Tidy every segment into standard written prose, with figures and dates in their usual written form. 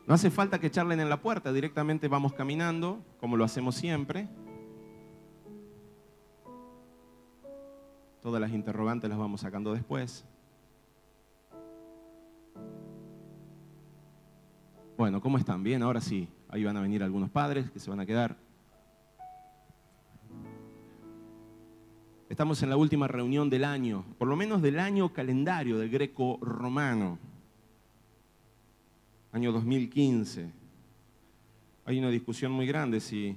No hace falta que charlen en la puerta, directamente vamos caminando, como lo hacemos siempre. Todas las interrogantes las vamos sacando después. Bueno, ¿cómo están? Bien, ahora sí. Ahí van a venir algunos padres que se van a quedar. Estamos en la última reunión del año, por lo menos del año calendario del greco-romano. Año 2015. Hay una discusión muy grande si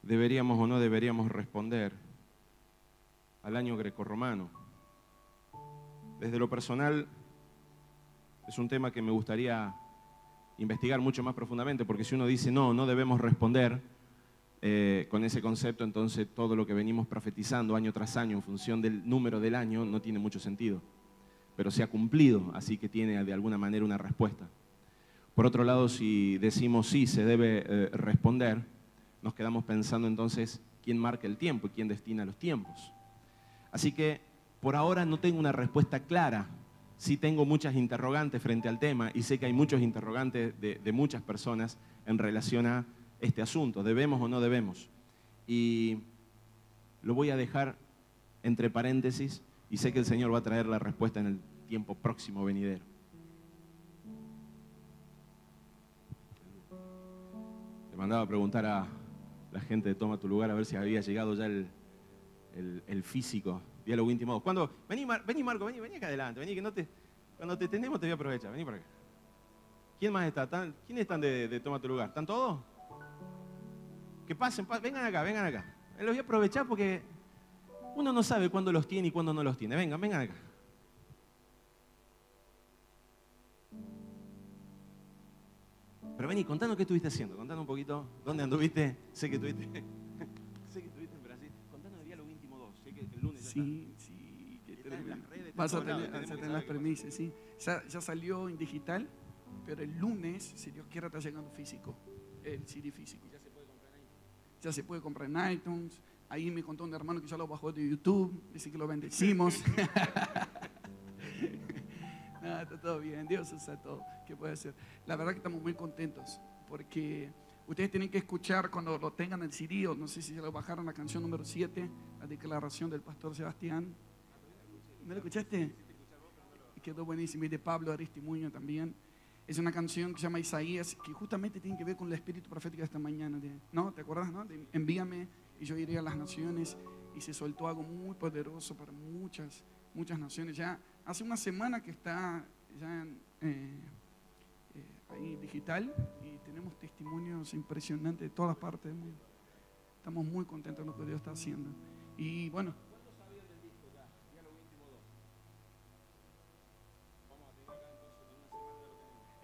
deberíamos o no deberíamos responder al año grecorromano. Desde lo personal, es un tema que me gustaría investigar mucho más profundamente, porque si uno dice no debemos responder con ese concepto, entonces todo lo que venimos profetizando año tras año en función del número del año no tiene mucho sentido. Pero se ha cumplido, así que tiene de alguna manera una respuesta. Por otro lado, si decimos sí, se debe responder, nos quedamos pensando entonces quién marca el tiempo y quién destina los tiempos. Así que por ahora no tengo una respuesta clara. Sí tengo muchas interrogantes frente al tema y sé que hay muchos interrogantes de muchas personas en relación a este asunto. ¿Debemos o no debemos? Y lo voy a dejar entre paréntesis y sé que el Señor va a traer la respuesta en el tiempo próximo venidero. Le mandaba a preguntar a la gente de Toma tu Lugar a ver si había llegado ya el físico. Diálogo íntimo 2. ¿Cuándo? Vení Marco, vení acá adelante, vení que cuando te tenemos te voy a aprovechar, vení por acá. ¿Quién más está? ¿Quiénes están de Toma tu Lugar? ¿Están todos? Que pasen, vengan acá. Los voy a aprovechar porque uno no sabe cuándo los tiene y cuándo no los tiene. Vengan acá. Pero vení, contanos qué estuviste haciendo, contanos un poquito dónde anduviste, sé que estuviste en Brasil. Contanos de Diálogo Íntimo 2, sé que el lunes sí, está en las redes. vas a tener las premisas, sí. Ya salió en digital, pero el lunes, si Dios quiere, está llegando físico, el CD físico. ¿Ya se puede comprar ahí? Ya se puede comprar en iTunes. Ahí me contó un hermano que ya lo bajó de YouTube, dice que lo bendecimos. Nada, está todo bien, Dios usa todo. ¿Qué puede hacer? La verdad que estamos muy contentos porque ustedes tienen que escuchar cuando lo tengan el CD, o no sé si se lo bajaron, la canción número 7, la declaración del pastor Sebastián. ¿No lo escuchaste? Quedó buenísimo. Y de Pablo Aristimuño también. Es una canción que se llama Isaías, que justamente tiene que ver con el espíritu profético de esta mañana. ¿No? ¿Te acuerdas? ¿No? Envíame y yo iré a las naciones. Y se soltó algo muy poderoso para muchas naciones. Ya hace una semana que está ya ahí digital y tenemos testimonios impresionantes de todas partes del mundo. Estamos muy contentos de lo que Dios está haciendo. Y bueno, ¿cuánto sabían del disco ya? Diálogo Íntimo 2. Vamos a tener acá entonces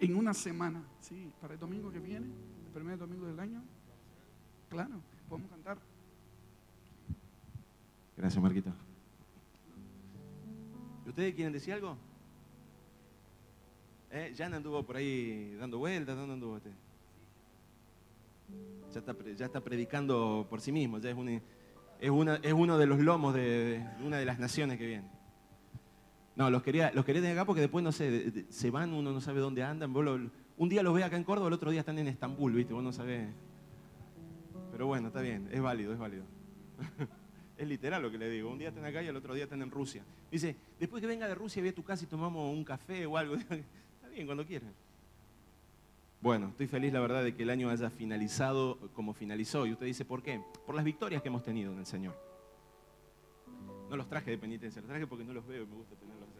en una semana ya lo tenemos. en una semana, sí, para el domingo que viene, el primer domingo del año. Claro, podemos cantar. Gracias, Marquito. ¿Ustedes quieren decir algo? Jan anduvo por ahí dando vueltas. ¿Dónde anduvo usted? Ya está predicando por sí mismo. Ya es uno de los lomos de una de las naciones que viene. No, los quería tener acá porque después, no sé, se van, uno no sabe dónde andan. Un día los ve acá en Córdoba, el otro día están en Estambul, ¿viste? Vos no sabés. Pero bueno, está bien, es válido. Es literal lo que le digo. Un día están acá y el otro día están en Rusia. Dice, después que venga de Rusia, voy a tu casa y tomamos un café o algo. Está bien, cuando quieran. Bueno, estoy feliz, la verdad, de que el año haya finalizado como finalizó. Y usted dice, ¿por qué? Por las victorias que hemos tenido en el Señor. No los traje de penitencia, los traje porque no los veo y me gusta tenerlos aquí.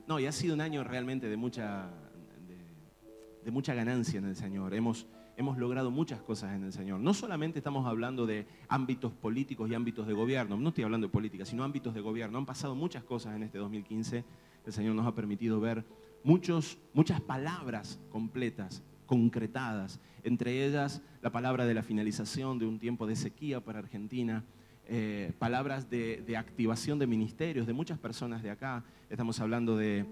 No, y ha sido un año realmente de mucha ganancia en el Señor. Hemos logrado muchas cosas en el Señor. No solamente estamos hablando de ámbitos políticos y ámbitos de gobierno, no estoy hablando de política, sino ámbitos de gobierno. Han pasado muchas cosas en este 2015. El Señor nos ha permitido ver muchas palabras completas, concretadas. Entre ellas, la palabra de la finalización de un tiempo de sequía para Argentina. Palabras de activación de ministerios de muchas personas de acá. Estamos hablando de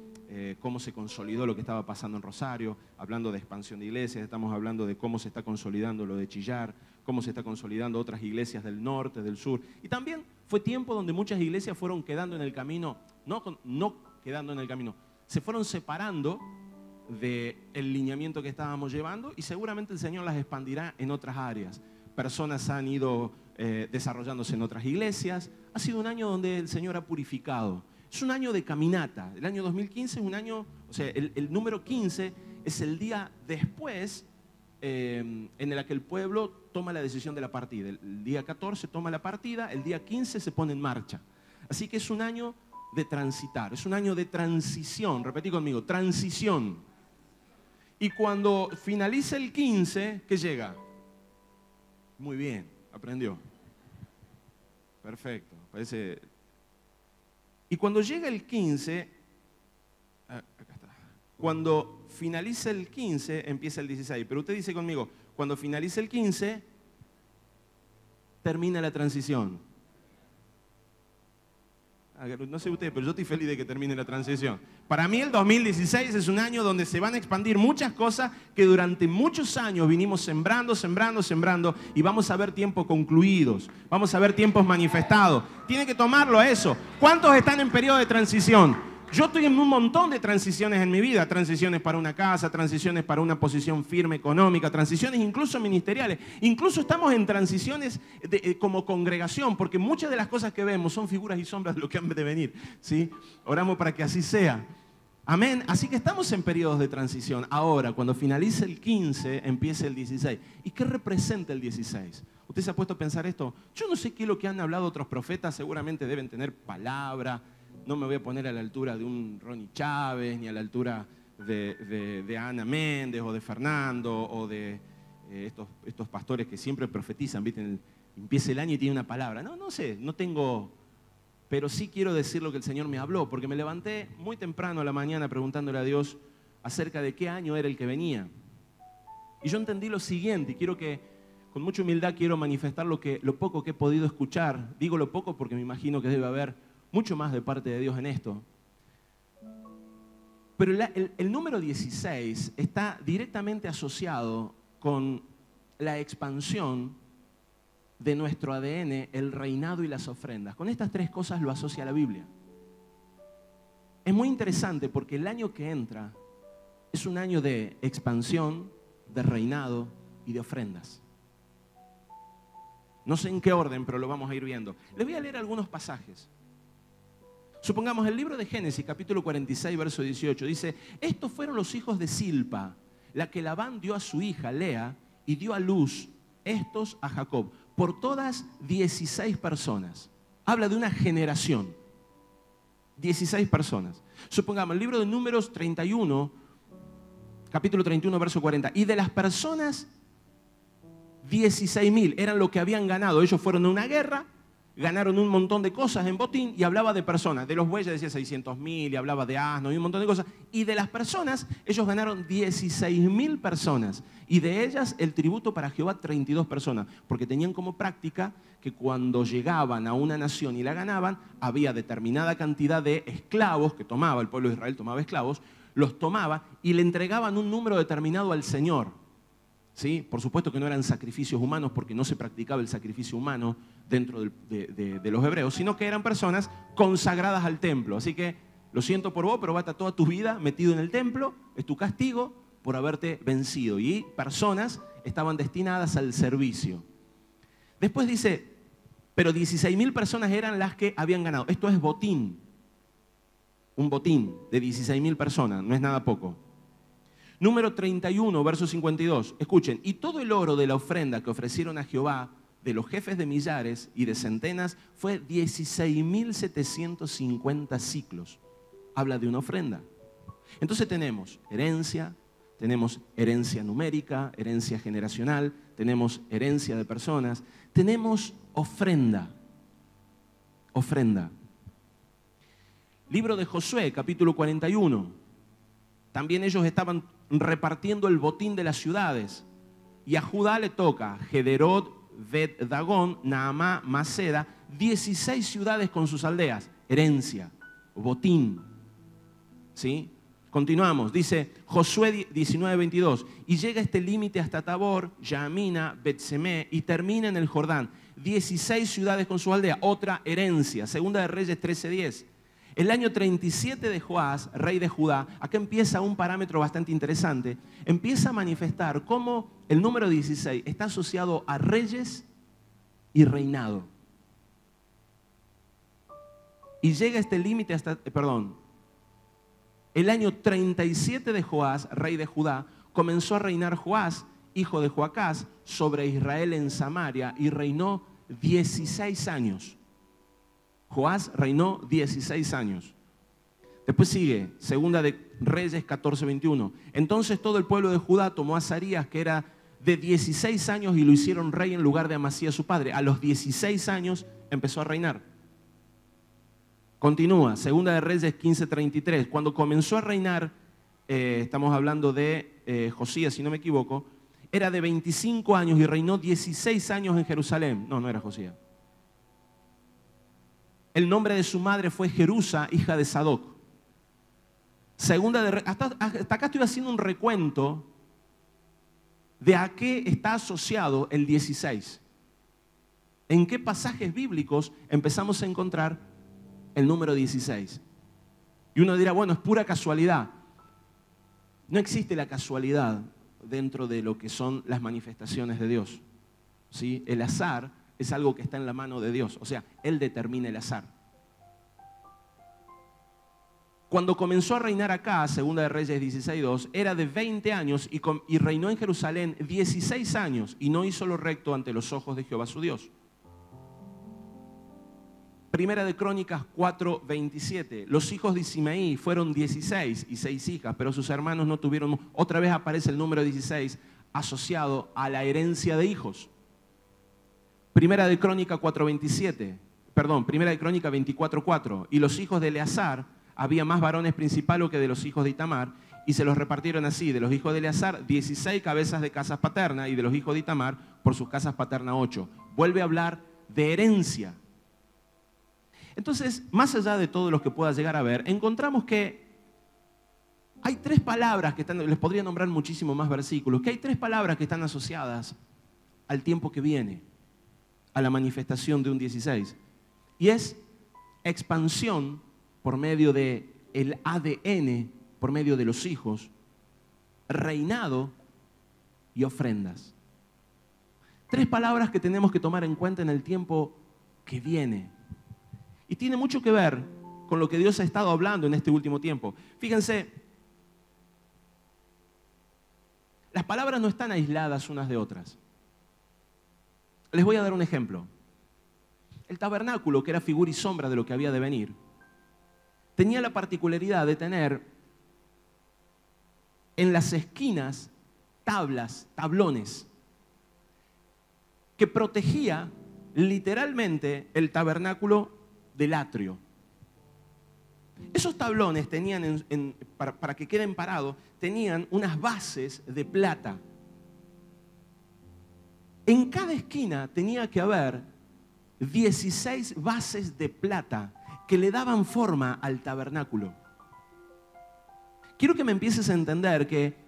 cómo se consolidó lo que estaba pasando en Rosario, hablando de expansión de iglesias, estamos hablando de cómo se está consolidando lo de Chillar, cómo se está consolidando otras iglesias del norte, del sur. Y también fue tiempo donde muchas iglesias fueron quedando en el camino, no quedando en el camino, se fueron separando del lineamiento que estábamos llevando y seguramente el Señor las expandirá en otras áreas. Personas han ido desarrollándose en otras iglesias. Ha sido un año donde el Señor ha purificado. Es un año de caminata. El año 2015 es un año, o sea, el número 15 es el día después en el que el pueblo toma la decisión de la partida. El día 14 toma la partida, el día 15 se pone en marcha. Así que es un año de transitar, es un año de transición. Repetí conmigo, transición. Y cuando finaliza el 15, ¿qué llega? Muy bien, aprendió. Perfecto, parece. Y cuando llega el 15, acá está. Cuando finaliza el 15, empieza el 16. Pero usted dice conmigo, cuando finaliza el 15, termina la transición. No sé usted, pero yo estoy feliz de que termine la transición. Para mí el 2016 es un año donde se van a expandir muchas cosas que durante muchos años vinimos sembrando y vamos a ver tiempos concluidos, vamos a ver tiempos manifestados. Tiene que tomarlo a eso. ¿Cuántos están en periodo de transición? Yo estoy en un montón de transiciones en mi vida, transiciones para una casa, transiciones para una posición firme económica, transiciones incluso ministeriales. Incluso estamos en transiciones como congregación, porque muchas de las cosas que vemos son figuras y sombras de lo que han de venir, ¿sí? Oramos para que así sea. Amén. Así que estamos en periodos de transición. Ahora, cuando finalice el 15, empieza el 16. ¿Y qué representa el 16? ¿Usted se ha puesto a pensar esto? Yo no sé qué es lo que han hablado otros profetas, seguramente deben tener palabra. No me voy a poner a la altura de un Ronnie Chávez, ni a la altura de Ana Méndez, o de Fernando, o de estos pastores que siempre profetizan, ¿viste? Empieza el año y tiene una palabra. No sé, no tengo, pero sí quiero decir lo que el Señor me habló, porque me levanté muy temprano a la mañana preguntándole a Dios acerca de qué año era el que venía. Y yo entendí lo siguiente, y quiero que, con mucha humildad, quiero manifestar lo poco que he podido escuchar. Digo lo poco porque me imagino que debe haber mucho más de parte de Dios en esto. Pero el número 16 está directamente asociado con la expansión de nuestro ADN, el reinado y las ofrendas. Con estas tres cosas lo asocia la Biblia. Es muy interesante porque el año que entra es un año de expansión, de reinado y de ofrendas. No sé en qué orden, pero lo vamos a ir viendo. Les voy a leer algunos pasajes. Supongamos el libro de Génesis, capítulo 46, verso 18, dice: estos fueron los hijos de Silpa, la que Labán dio a su hija Lea y dio a luz estos a Jacob, por todas 16 personas. Habla de una generación, 16 personas. Supongamos el libro de Números 31, capítulo 31, verso 40, y de las personas 16.000 eran lo que habían ganado. Ellos fueron a una guerra, ganaron un montón de cosas en botín, y hablaba de personas. De los bueyes decía 600.000 y hablaba de asnos y un montón de cosas. Y de las personas, ellos ganaron 16.000 personas. Y de ellas el tributo para Jehová 32 personas. Porque tenían como práctica que cuando llegaban a una nación y la ganaban, había determinada cantidad de esclavos que tomaba, el pueblo de Israel tomaba esclavos, los tomaba y le entregaban un número determinado al Señor. ¿Sí? Por supuesto que no eran sacrificios humanos, porque no se practicaba el sacrificio humano dentro de los hebreos, sino que eran personas consagradas al templo. Así que lo siento por vos, pero vas a estar toda tu vida metido en el templo, es tu castigo por haberte vencido. Y personas estaban destinadas al servicio. Después dice, pero 16.000 personas eran las que habían ganado. Esto es botín. Un botín de 16.000 personas, no es nada poco. Número 31, verso 52. Escuchen, y todo el oro de la ofrenda que ofrecieron a Jehová, de los jefes de millares y de centenas, fue 16.750 ciclos. Habla de una ofrenda. Entonces tenemos herencia numérica, herencia generacional, tenemos herencia de personas, tenemos ofrenda. Ofrenda. Libro de Josué, capítulo 41. También ellos estaban repartiendo el botín de las ciudades. Y a Judá le toca Gederot, Bet-Dagón, Naamá, Maceda, 16 ciudades con sus aldeas. Herencia, botín. ¿Sí? Continuamos. Dice Josué 19:22. Y llega este límite hasta Tabor, Yamina, Bet-Semé y termina en el Jordán. 16 ciudades con su aldea. Otra herencia. Segunda de Reyes 13:10. El año 37 de Joás, rey de Judá, acá empieza un parámetro bastante interesante. Empieza a manifestar cómo el número 16 está asociado a reyes y reinado. Y llega este límite hasta, el año 37 de Joás, rey de Judá, comenzó a reinar Joás, hijo de Joacás, sobre Israel en Samaria y reinó 16 años. Joás reinó 16 años. Después sigue, segunda de Reyes 14:21. Entonces todo el pueblo de Judá tomó a Azarías, que era de 16 años, y lo hicieron rey en lugar de Amasías su padre. A los 16 años empezó a reinar. Continúa, segunda de Reyes 15:33. Cuando comenzó a reinar, estamos hablando de Josías, si no me equivoco, era de 25 años y reinó 16 años en Jerusalén. No era Josías. El nombre de su madre fue Jerusa, hija de Sadoc. Segunda de hasta acá estoy haciendo un recuento de a qué está asociado el 16. ¿En qué pasajes bíblicos empezamos a encontrar el número 16? Y uno dirá, bueno, es pura casualidad. No existe la casualidad dentro de lo que son las manifestaciones de Dios. ¿Sí? El azar es algo que está en la mano de Dios. O sea, Él determina el azar. Cuando comenzó a reinar acá, segunda de Reyes 16:2, era de 20 años y reinó en Jerusalén 16 años y no hizo lo recto ante los ojos de Jehová su Dios. Primera de Crónicas 4:27. Los hijos de Simeí fueron 16 y 6 hijas, pero sus hermanos no tuvieron. Otra vez aparece el número 16 asociado a la herencia de hijos. Primera de Crónica 24:4. Y los hijos de Eleazar, había más varones principales que de los hijos de Itamar, y se los repartieron así: de los hijos de Eleazar 16 cabezas de casas paternas, y de los hijos de Itamar por sus casas paternas 8. Vuelve a hablar de herencia. Entonces, más allá de todo lo que pueda llegar a ver, encontramos que hay 3 palabras que están, les podría nombrar muchísimo más versículos, que hay 3 palabras que están asociadas al tiempo que viene, a la manifestación de un 16. Y es expansión por medio del ADN, por medio de los hijos, reinado y ofrendas. 3 palabras que tenemos que tomar en cuenta en el tiempo que viene. Y tiene mucho que ver con lo que Dios ha estado hablando en este último tiempo. Fíjense, las palabras no están aisladas unas de otras. Les voy a dar un ejemplo. El tabernáculo, que era figura y sombra de lo que había de venir, tenía la particularidad de tener en las esquinas tablones, que protegía literalmente el tabernáculo del atrio. Esos tablones tenían, para que queden parados, tenían unas bases de plata. En cada esquina tenía que haber 16 bases de plata que le daban forma al tabernáculo. Quiero que me empieces a entender que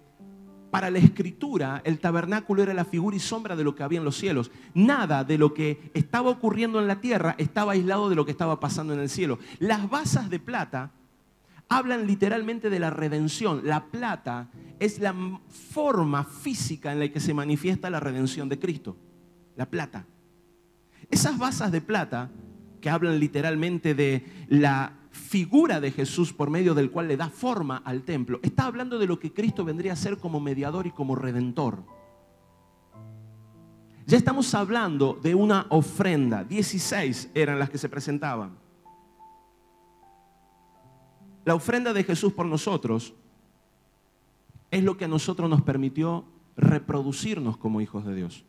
para la Escritura el tabernáculo era la figura y sombra de lo que había en los cielos. Nada de lo que estaba ocurriendo en la tierra estaba aislado de lo que estaba pasando en el cielo. Las basas de plata hablan literalmente de la redención. La plata es la forma física en la que se manifiesta la redención de Cristo. La plata. Esas basas de plata que hablan literalmente de la figura de Jesús por medio del cual le da forma al templo, está hablando de lo que Cristo vendría a ser como mediador y como redentor. Ya estamos hablando de una ofrenda. 16 eran las que se presentaban. La ofrenda de Jesús por nosotros es lo que a nosotros nos permitió reproducirnos como hijos de Dios.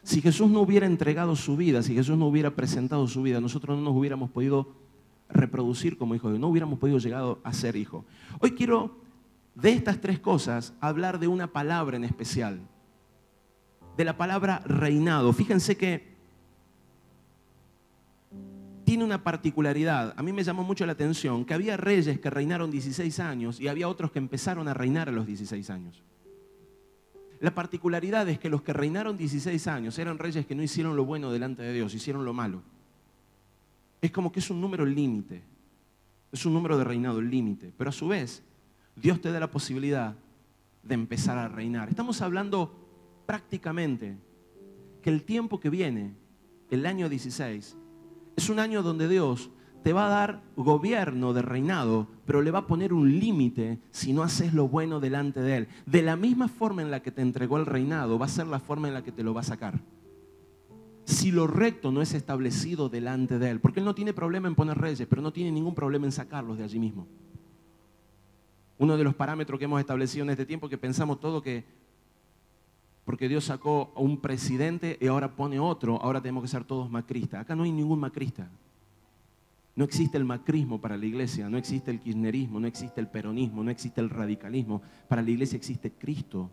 Si Jesús no hubiera entregado su vida, si Jesús no hubiera presentado su vida, nosotros no nos hubiéramos podido reproducir como hijos de Dios, no hubiéramos podido llegar a ser hijos. Hoy quiero, de estas 3 cosas, hablar de una palabra en especial, de la palabra reinado. Fíjense que tiene una particularidad. A mí me llamó mucho la atención que había reyes que reinaron 16 años y había otros que empezaron a reinar a los 16 años. La particularidad es que los que reinaron 16 años eran reyes que no hicieron lo bueno delante de Dios, hicieron lo malo. Es como que es un número límite. Es un número de reinado, el límite. Pero a su vez, Dios te da la posibilidad de empezar a reinar. Estamos hablando prácticamente que el tiempo que viene, el año 16, es un año donde Dios te va a dar gobierno de reinado, pero le va a poner un límite si no haces lo bueno delante de Él. De la misma forma en la que te entregó el reinado, va a ser la forma en la que te lo va a sacar. Si lo recto no es establecido delante de Él, porque Él no tiene problema en poner reyes, pero no tiene ningún problema en sacarlos de allí mismo. Uno de los parámetros que hemos establecido en este tiempo, que pensamos todo que porque Dios sacó a un presidente y ahora pone otro, ahora tenemos que ser todos macristas. Acá no hay ningún macrista. No existe el macrismo para la iglesia, no existe el kirchnerismo, no existe el peronismo, no existe el radicalismo. Para la iglesia existe Cristo,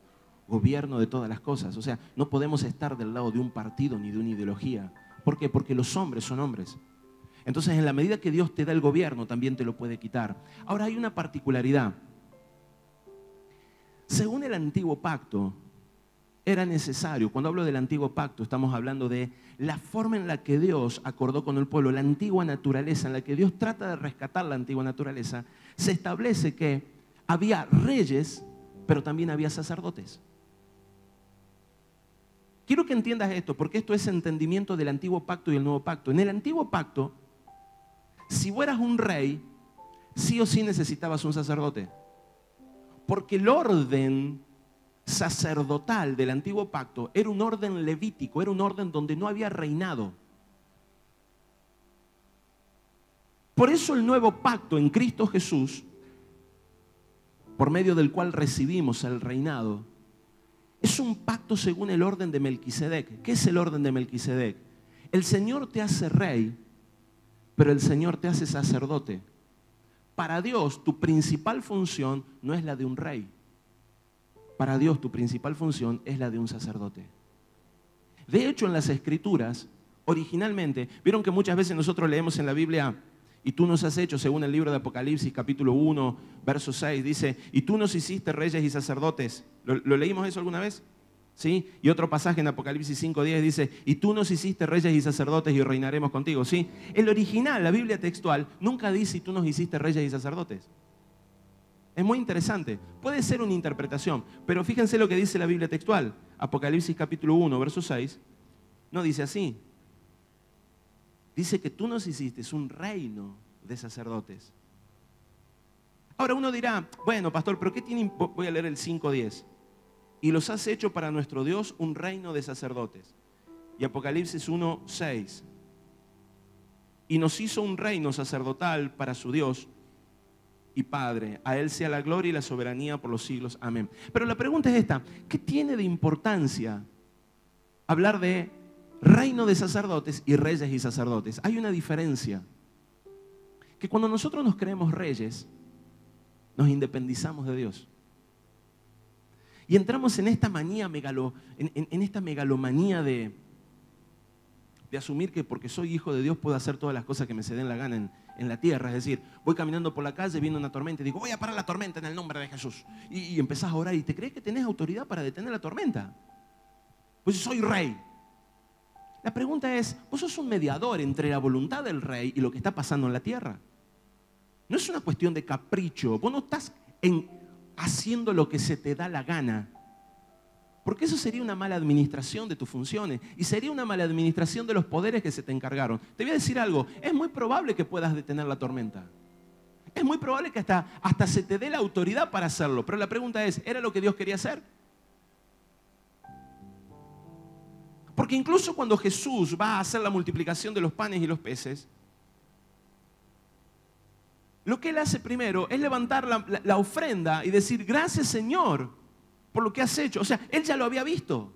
gobierno de todas las cosas. O sea, no podemos estar del lado de un partido ni de una ideología. ¿Por qué? Porque los hombres son hombres. Entonces, en la medida que Dios te da el gobierno, también te lo puede quitar. Ahora, hay una particularidad. Según el antiguo pacto, era necesario, cuando hablo del antiguo pacto, estamos hablando de la forma en la que Dios acordó con el pueblo, la antigua naturaleza, en la que Dios trata de rescatar la antigua naturaleza, se establece que había reyes, pero también había sacerdotes. Quiero que entiendas esto, porque esto es entendimiento del antiguo pacto y el nuevo pacto. En el antiguo pacto, si fueras un rey, sí o sí necesitabas un sacerdote, porque el orden sacerdotal del antiguo pacto era un orden levítico, era un orden donde no había reinado. Por eso el nuevo pacto en Cristo Jesús, por medio del cual recibimos el reinado, es un pacto según el orden de Melquisedec. ¿Qué es el orden de Melquisedec? El Señor te hace rey, pero el Señor te hace sacerdote. Para Dios, tu principal función no es la de un rey. Para Dios tu principal función es la de un sacerdote. De hecho, en las Escrituras, originalmente, vieron que muchas veces nosotros leemos en la Biblia, y tú nos has hecho, según el libro de Apocalipsis, capítulo 1, verso 6, dice, y tú nos hiciste reyes y sacerdotes. ¿Lo leímos eso alguna vez? ¿Sí? Y otro pasaje en Apocalipsis 5:10 dice, y tú nos hiciste reyes y sacerdotes y reinaremos contigo. ¿Sí? El original, la Biblia textual, nunca dice, y tú nos hiciste reyes y sacerdotes. Es muy interesante. Puede ser una interpretación, pero fíjense lo que dice la Biblia textual. Apocalipsis capítulo 1, verso 6. No dice así. Dice que tú nos hiciste un reino de sacerdotes. Ahora uno dirá, bueno, pastor, ¿pero qué tiene? Voy a leer el 5:10. Y los has hecho para nuestro Dios un reino de sacerdotes. Y Apocalipsis 1:6. Y nos hizo un reino sacerdotal para su Dios y Padre, a Él sea la gloria y la soberanía por los siglos. Amén. Pero la pregunta es esta, ¿qué tiene de importancia hablar de reino de sacerdotes y reyes y sacerdotes? Hay una diferencia, que cuando nosotros nos creemos reyes, nos independizamos de Dios. Y entramos en esta manía en esta megalomanía de asumir que porque soy hijo de Dios puedo hacer todas las cosas que me se den la gana en la tierra. Es decir, voy caminando por la calle, viene una tormenta y digo, voy a parar la tormenta en el nombre de Jesús. Y empezás a orar y te crees que tenés autoridad para detener la tormenta. Pues soy rey. La pregunta es, vos sos un mediador entre la voluntad del rey y lo que está pasando en la tierra. No es una cuestión de capricho. Vos no estás haciendo lo que se te da la gana. Porque eso sería una mala administración de tus funciones y sería una mala administración de los poderes que se te encargaron. Te voy a decir algo, es muy probable que puedas detener la tormenta. Es muy probable que hasta se te dé la autoridad para hacerlo. Pero la pregunta es, ¿era lo que Dios quería hacer? Porque incluso cuando Jesús va a hacer la multiplicación de los panes y los peces, lo que Él hace primero es levantar la ofrenda y decir, gracias Señor por lo que has hecho. O sea, Él ya lo había visto.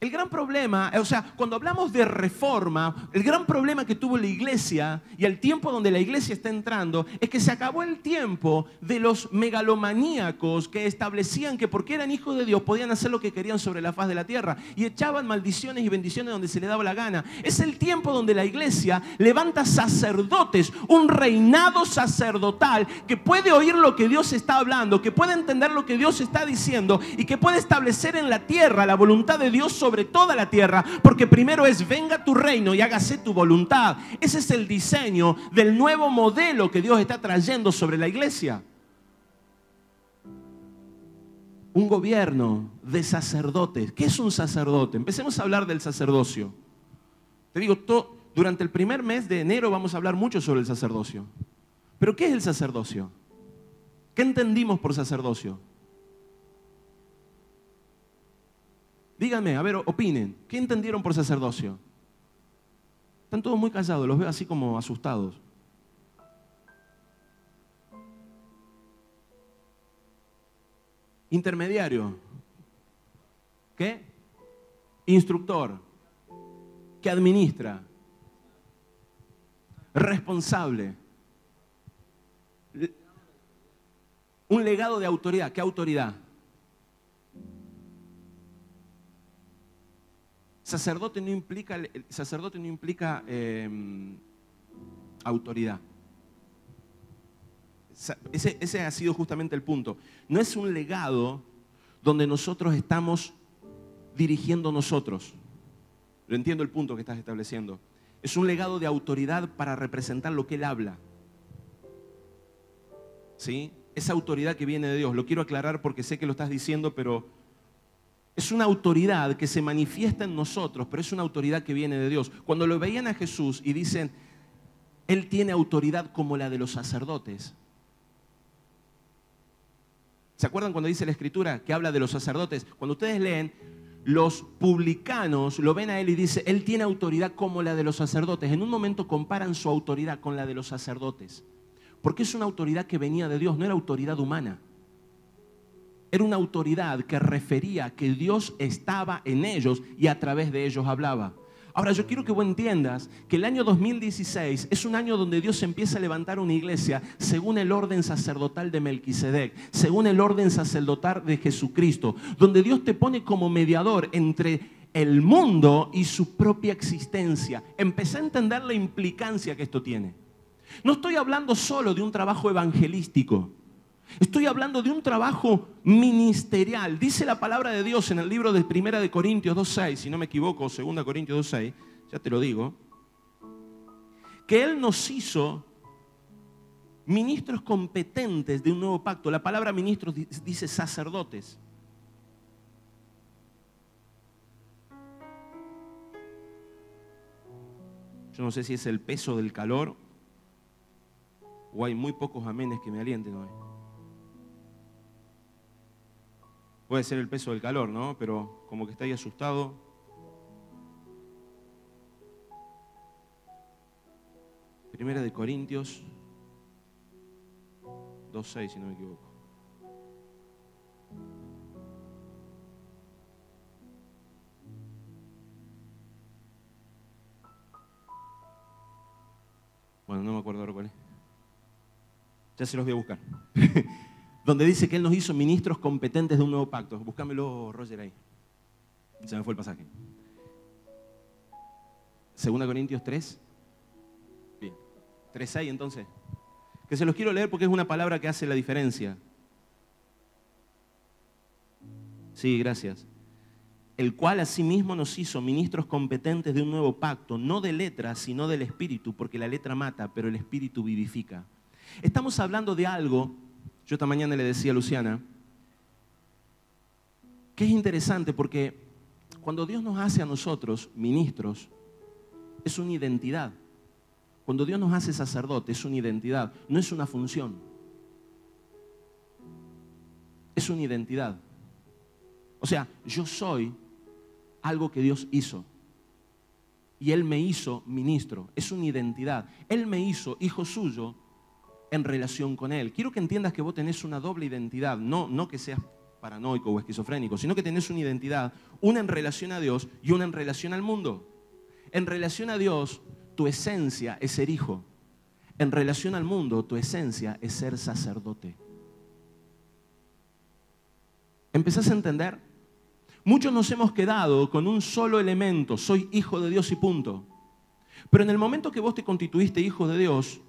El gran problema, o sea, cuando hablamos de reforma, el gran problema que tuvo la iglesia y el tiempo donde la iglesia está entrando es que se acabó el tiempo de los megalomaníacos que establecían que porque eran hijos de Dios podían hacer lo que querían sobre la faz de la tierra y echaban maldiciones y bendiciones donde se les daba la gana. Es el tiempo donde la iglesia levanta sacerdotes, un reinado sacerdotal que puede oír lo que Dios está hablando, que puede entender lo que Dios está diciendo y que puede establecer en la tierra la voluntad de Dios sobre sobre toda la tierra, porque primero es venga tu reino y hágase tu voluntad. Ese es el diseño del nuevo modelo que Dios está trayendo sobre la iglesia. Un gobierno de sacerdotes. ¿Qué es un sacerdote? Empecemos a hablar del sacerdocio. Te digo, durante el primer mes de enero vamos a hablar mucho sobre el sacerdocio. ¿Pero qué es el sacerdocio? ¿Qué entendimos por sacerdocio? Díganme, a ver, opinen. ¿Qué entendieron por sacerdocio? Están todos muy callados, los veo así como asustados. Intermediario. ¿Qué? Instructor. Que administra. Responsable. Un legado de autoridad. ¿Qué autoridad? Sacerdote no implica autoridad. Ese ha sido justamente el punto. No es un legado donde nosotros estamos dirigiendo nosotros. Lo entiendo el punto que estás estableciendo. Es un legado de autoridad para representar lo que Él habla. ¿Sí? Esa autoridad que viene de Dios. Lo quiero aclarar porque sé que lo estás diciendo, pero es una autoridad que se manifiesta en nosotros, pero es una autoridad que viene de Dios. Cuando lo veían a Jesús y dicen, Él tiene autoridad como la de los sacerdotes. ¿Se acuerdan cuando dice la Escritura que habla de los sacerdotes? Cuando ustedes leen, los publicanos lo ven a Él y dice, Él tiene autoridad como la de los sacerdotes. En un momento comparan su autoridad con la de los sacerdotes. Porque es una autoridad que venía de Dios, no era autoridad humana. Era una autoridad que refería que Dios estaba en ellos y a través de ellos hablaba. Ahora, yo quiero que vos entiendas que el año 2016 es un año donde Dios empieza a levantar una iglesia según el orden sacerdotal de Melquisedec, según el orden sacerdotal de Jesucristo, donde Dios te pone como mediador entre el mundo y su propia existencia. Empecé a entender la implicancia que esto tiene. No estoy hablando solo de un trabajo evangelístico. Estoy hablando de un trabajo ministerial. Dice la palabra de Dios en el libro de 1 Corintios 2.6, si no me equivoco, 2 Corintios 2.6, ya te lo digo, que Él nos hizo ministros competentes de un nuevo pacto. La palabra ministros dice sacerdotes. Yo no sé si es el peso del calor o hay muy pocos amenes que me alienten hoy. Puede ser el peso del calor, ¿no? Pero como que está ahí asustado. Primera de Corintios 2.6, si no me equivoco. Bueno, no me acuerdo ahora cuál es. Ya se los voy a buscar. Donde dice que Él nos hizo ministros competentes de un nuevo pacto. Búscamelo, Roger, ahí. Se me fue el pasaje. 2 Corintios 3. Bien. 3.6 entonces. Que se los quiero leer porque es una palabra que hace la diferencia. Sí, gracias. El cual asimismo nos hizo ministros competentes de un nuevo pacto, no de letra, sino del Espíritu, porque la letra mata, pero el Espíritu vivifica. Estamos hablando de algo. Yo esta mañana le decía a Luciana que es interesante porque cuando Dios nos hace a nosotros ministros, es una identidad. Cuando Dios nos hace sacerdote, es una identidad, no es una función. Es una identidad. O sea, yo soy algo que Dios hizo. Y Él me hizo ministro. Es una identidad. Él me hizo hijo suyo en relación con Él. Quiero que entiendas que vos tenés una doble identidad, no que seas paranoico o esquizofrénico, sino que tenés una identidad, una en relación a Dios y una en relación al mundo. En relación a Dios, tu esencia es ser hijo. En relación al mundo, tu esencia es ser sacerdote. ¿Empezás a entender? Muchos nos hemos quedado con un solo elemento, soy hijo de Dios y punto. Pero en el momento que vos te constituiste hijo de Dios,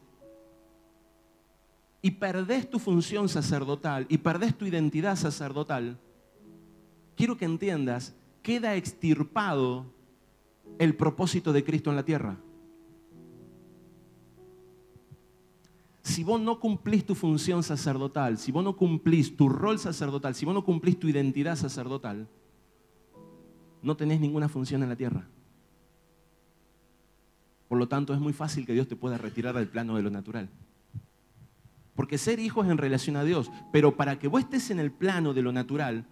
y perdés tu función sacerdotal y perdés tu identidad sacerdotal, quiero que entiendas queda extirpado el propósito de Cristo en la tierra. Si vos no cumplís tu función sacerdotal, si vos no cumplís tu rol sacerdotal, si vos no cumplís tu identidad sacerdotal, no tenés ninguna función en la tierra. Por lo tanto, es muy fácil que Dios te pueda retirar del plano de lo natural. Porque ser hijo es en relación a Dios, pero para que vos estés en el plano de lo natural,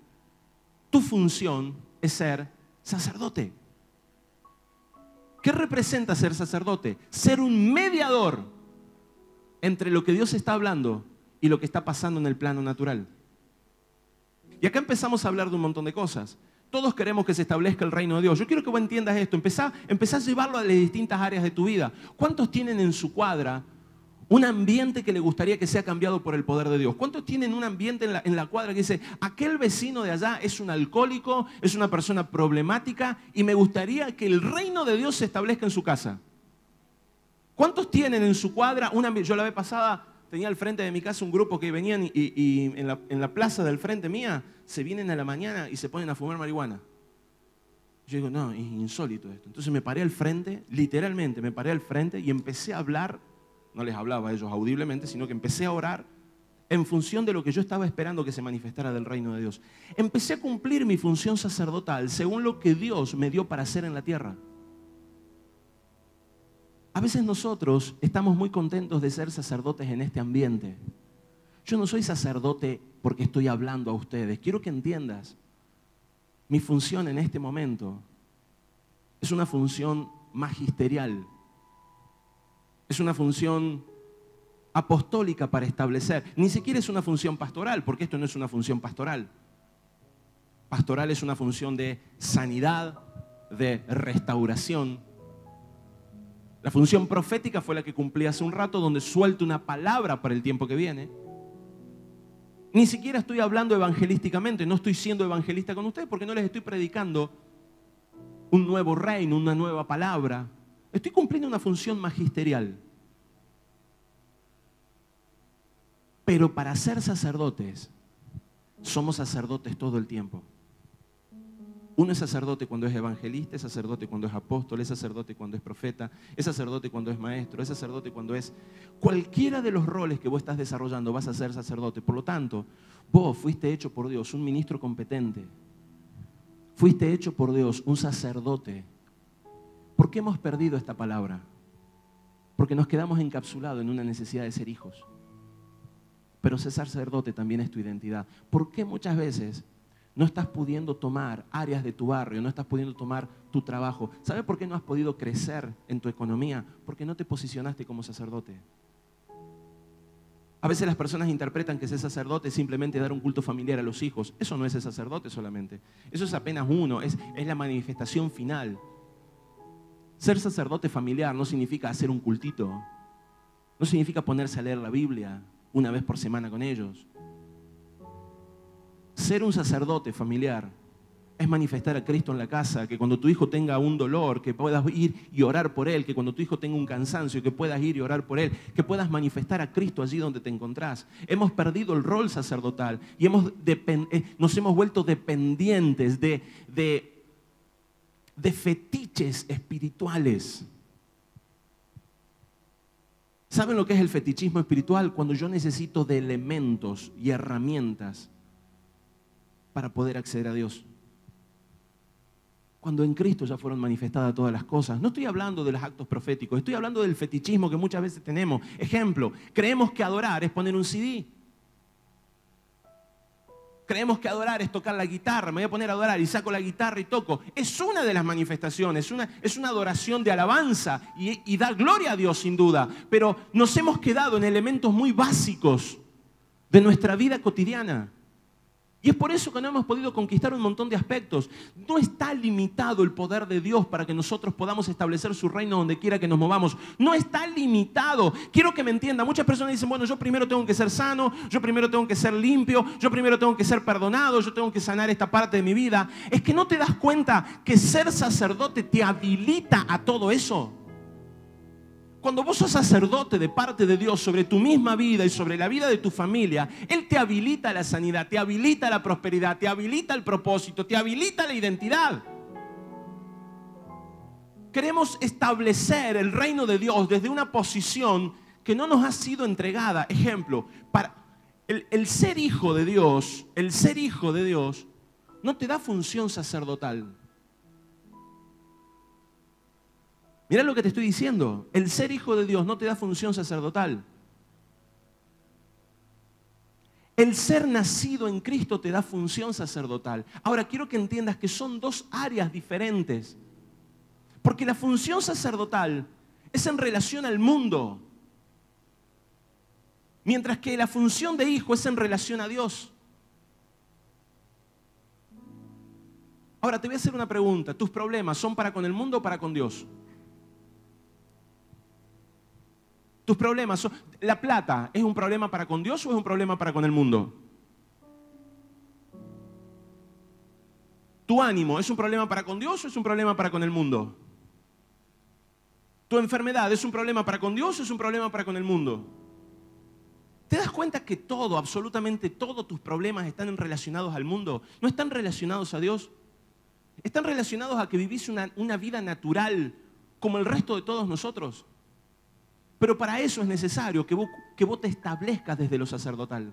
tu función es ser sacerdote. ¿Qué representa ser sacerdote? Ser un mediador entre lo que Dios está hablando y lo que está pasando en el plano natural. Y acá empezamos a hablar de un montón de cosas. Todos queremos que se establezca el reino de Dios. Yo quiero que vos entiendas esto. Empezá a llevarlo a las distintas áreas de tu vida. ¿Cuántos tienen en su cuadra un ambiente que le gustaría que sea cambiado por el poder de Dios? ¿Cuántos tienen un ambiente en la cuadra que dice, aquel vecino de allá es un alcohólico, es una persona problemática y me gustaría que el reino de Dios se establezca en su casa? ¿Cuántos tienen en su cuadra un ambiente? Yo la vez pasada tenía al frente de mi casa un grupo que venían y en la plaza del frente mía se vienen a la mañana y se ponen a fumar marihuana. Yo digo, no, es insólito esto. Entonces me paré al frente, literalmente me paré al frente y empecé a hablar. No les hablaba a ellos audiblemente, sino que empecé a orar en función de lo que yo estaba esperando que se manifestara del reino de Dios. Empecé a cumplir mi función sacerdotal según lo que Dios me dio para hacer en la tierra. A veces nosotros estamos muy contentos de ser sacerdotes en este ambiente. Yo no soy sacerdote porque estoy hablando a ustedes. Quiero que entiendas, mi función en este momento es una función magisterial. Es una función apostólica para establecer. Ni siquiera es una función pastoral, porque esto no es una función pastoral. Pastoral es una función de sanidad, de restauración. La función profética fue la que cumplí hace un rato, donde suelto una palabra para el tiempo que viene. Ni siquiera estoy hablando evangelísticamente, no estoy siendo evangelista con ustedes porque no les estoy predicando un nuevo reino, una nueva palabra. Estoy cumpliendo una función magisterial. Pero para ser sacerdotes, somos sacerdotes todo el tiempo. Uno es sacerdote cuando es evangelista, es sacerdote cuando es apóstol, es sacerdote cuando es profeta, es sacerdote cuando es maestro, es sacerdote cuando es... Cualquiera de los roles que vos estás desarrollando vas a ser sacerdote. Por lo tanto, vos fuiste hecho por Dios un ministro competente. Fuiste hecho por Dios un sacerdote. ¿Por qué hemos perdido esta palabra? Porque nos quedamos encapsulados en una necesidad de ser hijos. Pero ser sacerdote también es tu identidad. ¿Por qué muchas veces no estás pudiendo tomar áreas de tu barrio, no estás pudiendo tomar tu trabajo? ¿Sabes por qué no has podido crecer en tu economía? Porque no te posicionaste como sacerdote. A veces las personas interpretan que ser sacerdote es simplemente dar un culto familiar a los hijos. Eso no es ser sacerdote solamente. Eso es apenas uno, es la manifestación final. Ser sacerdote familiar no significa hacer un cultito. No significa ponerse a leer la Biblia una vez por semana con ellos. Ser un sacerdote familiar es manifestar a Cristo en la casa, que cuando tu hijo tenga un dolor, que puedas ir y orar por él, que cuando tu hijo tenga un cansancio, que puedas ir y orar por él, que puedas manifestar a Cristo allí donde te encontrás. Hemos perdido el rol sacerdotal y nos hemos vuelto dependientes de fetiches espirituales. ¿Saben lo que es el fetichismo espiritual? Cuando yo necesito de elementos y herramientas para poder acceder a Dios. Cuando en Cristo ya fueron manifestadas todas las cosas. No estoy hablando de los actos proféticos, estoy hablando del fetichismo que muchas veces tenemos. Ejemplo, creemos que adorar es poner un CD. Creemos que adorar es tocar la guitarra. Me voy a poner a adorar y saco la guitarra y toco. Es una de las manifestaciones, es una adoración de alabanza y da gloria a Dios sin duda. Pero nos hemos quedado en elementos muy básicos de nuestra vida cotidiana. Y es por eso que no hemos podido conquistar un montón de aspectos. No está limitado el poder de Dios para que nosotros podamos establecer su reino donde quiera que nos movamos. No está limitado. Quiero que me entiendan. Muchas personas dicen, bueno, yo primero tengo que ser sano, yo primero tengo que ser limpio, yo primero tengo que ser perdonado, yo tengo que sanar esta parte de mi vida. Es que no te das cuenta que ser sacerdote te habilita a todo eso. Cuando vos sos sacerdote de parte de Dios sobre tu misma vida y sobre la vida de tu familia, Él te habilita a la sanidad, te habilita a la prosperidad, te habilita al propósito, te habilita a la identidad. Queremos establecer el reino de Dios desde una posición que no nos ha sido entregada. Ejemplo, para el ser hijo de Dios, no te da función sacerdotal. Mira lo que te estoy diciendo. El ser hijo de Dios no te da función sacerdotal. El ser nacido en Cristo te da función sacerdotal. Ahora, quiero que entiendas que son dos áreas diferentes. Porque la función sacerdotal es en relación al mundo. Mientras que la función de hijo es en relación a Dios. Ahora, te voy a hacer una pregunta. ¿Tus problemas son para con el mundo o para con Dios? Tus problemas son... ¿La plata es un problema para con Dios o es un problema para con el mundo? ¿Tu ánimo es un problema para con Dios o es un problema para con el mundo? ¿Tu enfermedad es un problema para con Dios o es un problema para con el mundo? ¿Te das cuenta que todo, absolutamente todos tus problemas están relacionados al mundo? ¿No están relacionados a Dios? Están relacionados a que vivís una vida natural como el resto de todos nosotros. Pero para eso es necesario que vos te establezcas desde lo sacerdotal.